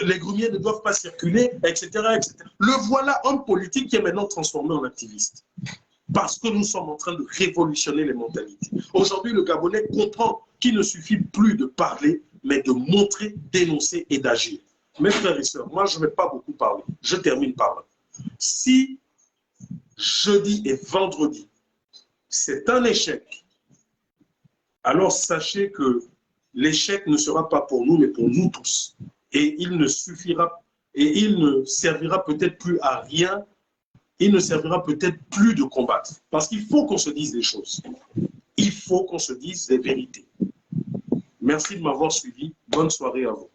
les grumiers ne doivent pas circuler, etc., etc. Le voilà, homme politique qui est maintenant transformé en activiste. Parce que nous sommes en train de révolutionner les mentalités. Aujourd'hui, le Gabonais comprend qu'il ne suffit plus de parler, mais de montrer, dénoncer et d'agir. Mes frères et sœurs, moi, je ne vais pas beaucoup parler. Je termine par là. Si jeudi et vendredi, c'est un échec, alors sachez que l'échec ne sera pas pour nous, mais pour nous tous. Et il ne suffira, et il ne servira peut-être plus à rien, il ne servira peut-être plus de combattre. Parce qu'il faut qu'on se dise des choses. Il faut qu'on se dise des vérités. Merci de m'avoir suivi. Bonne soirée à vous.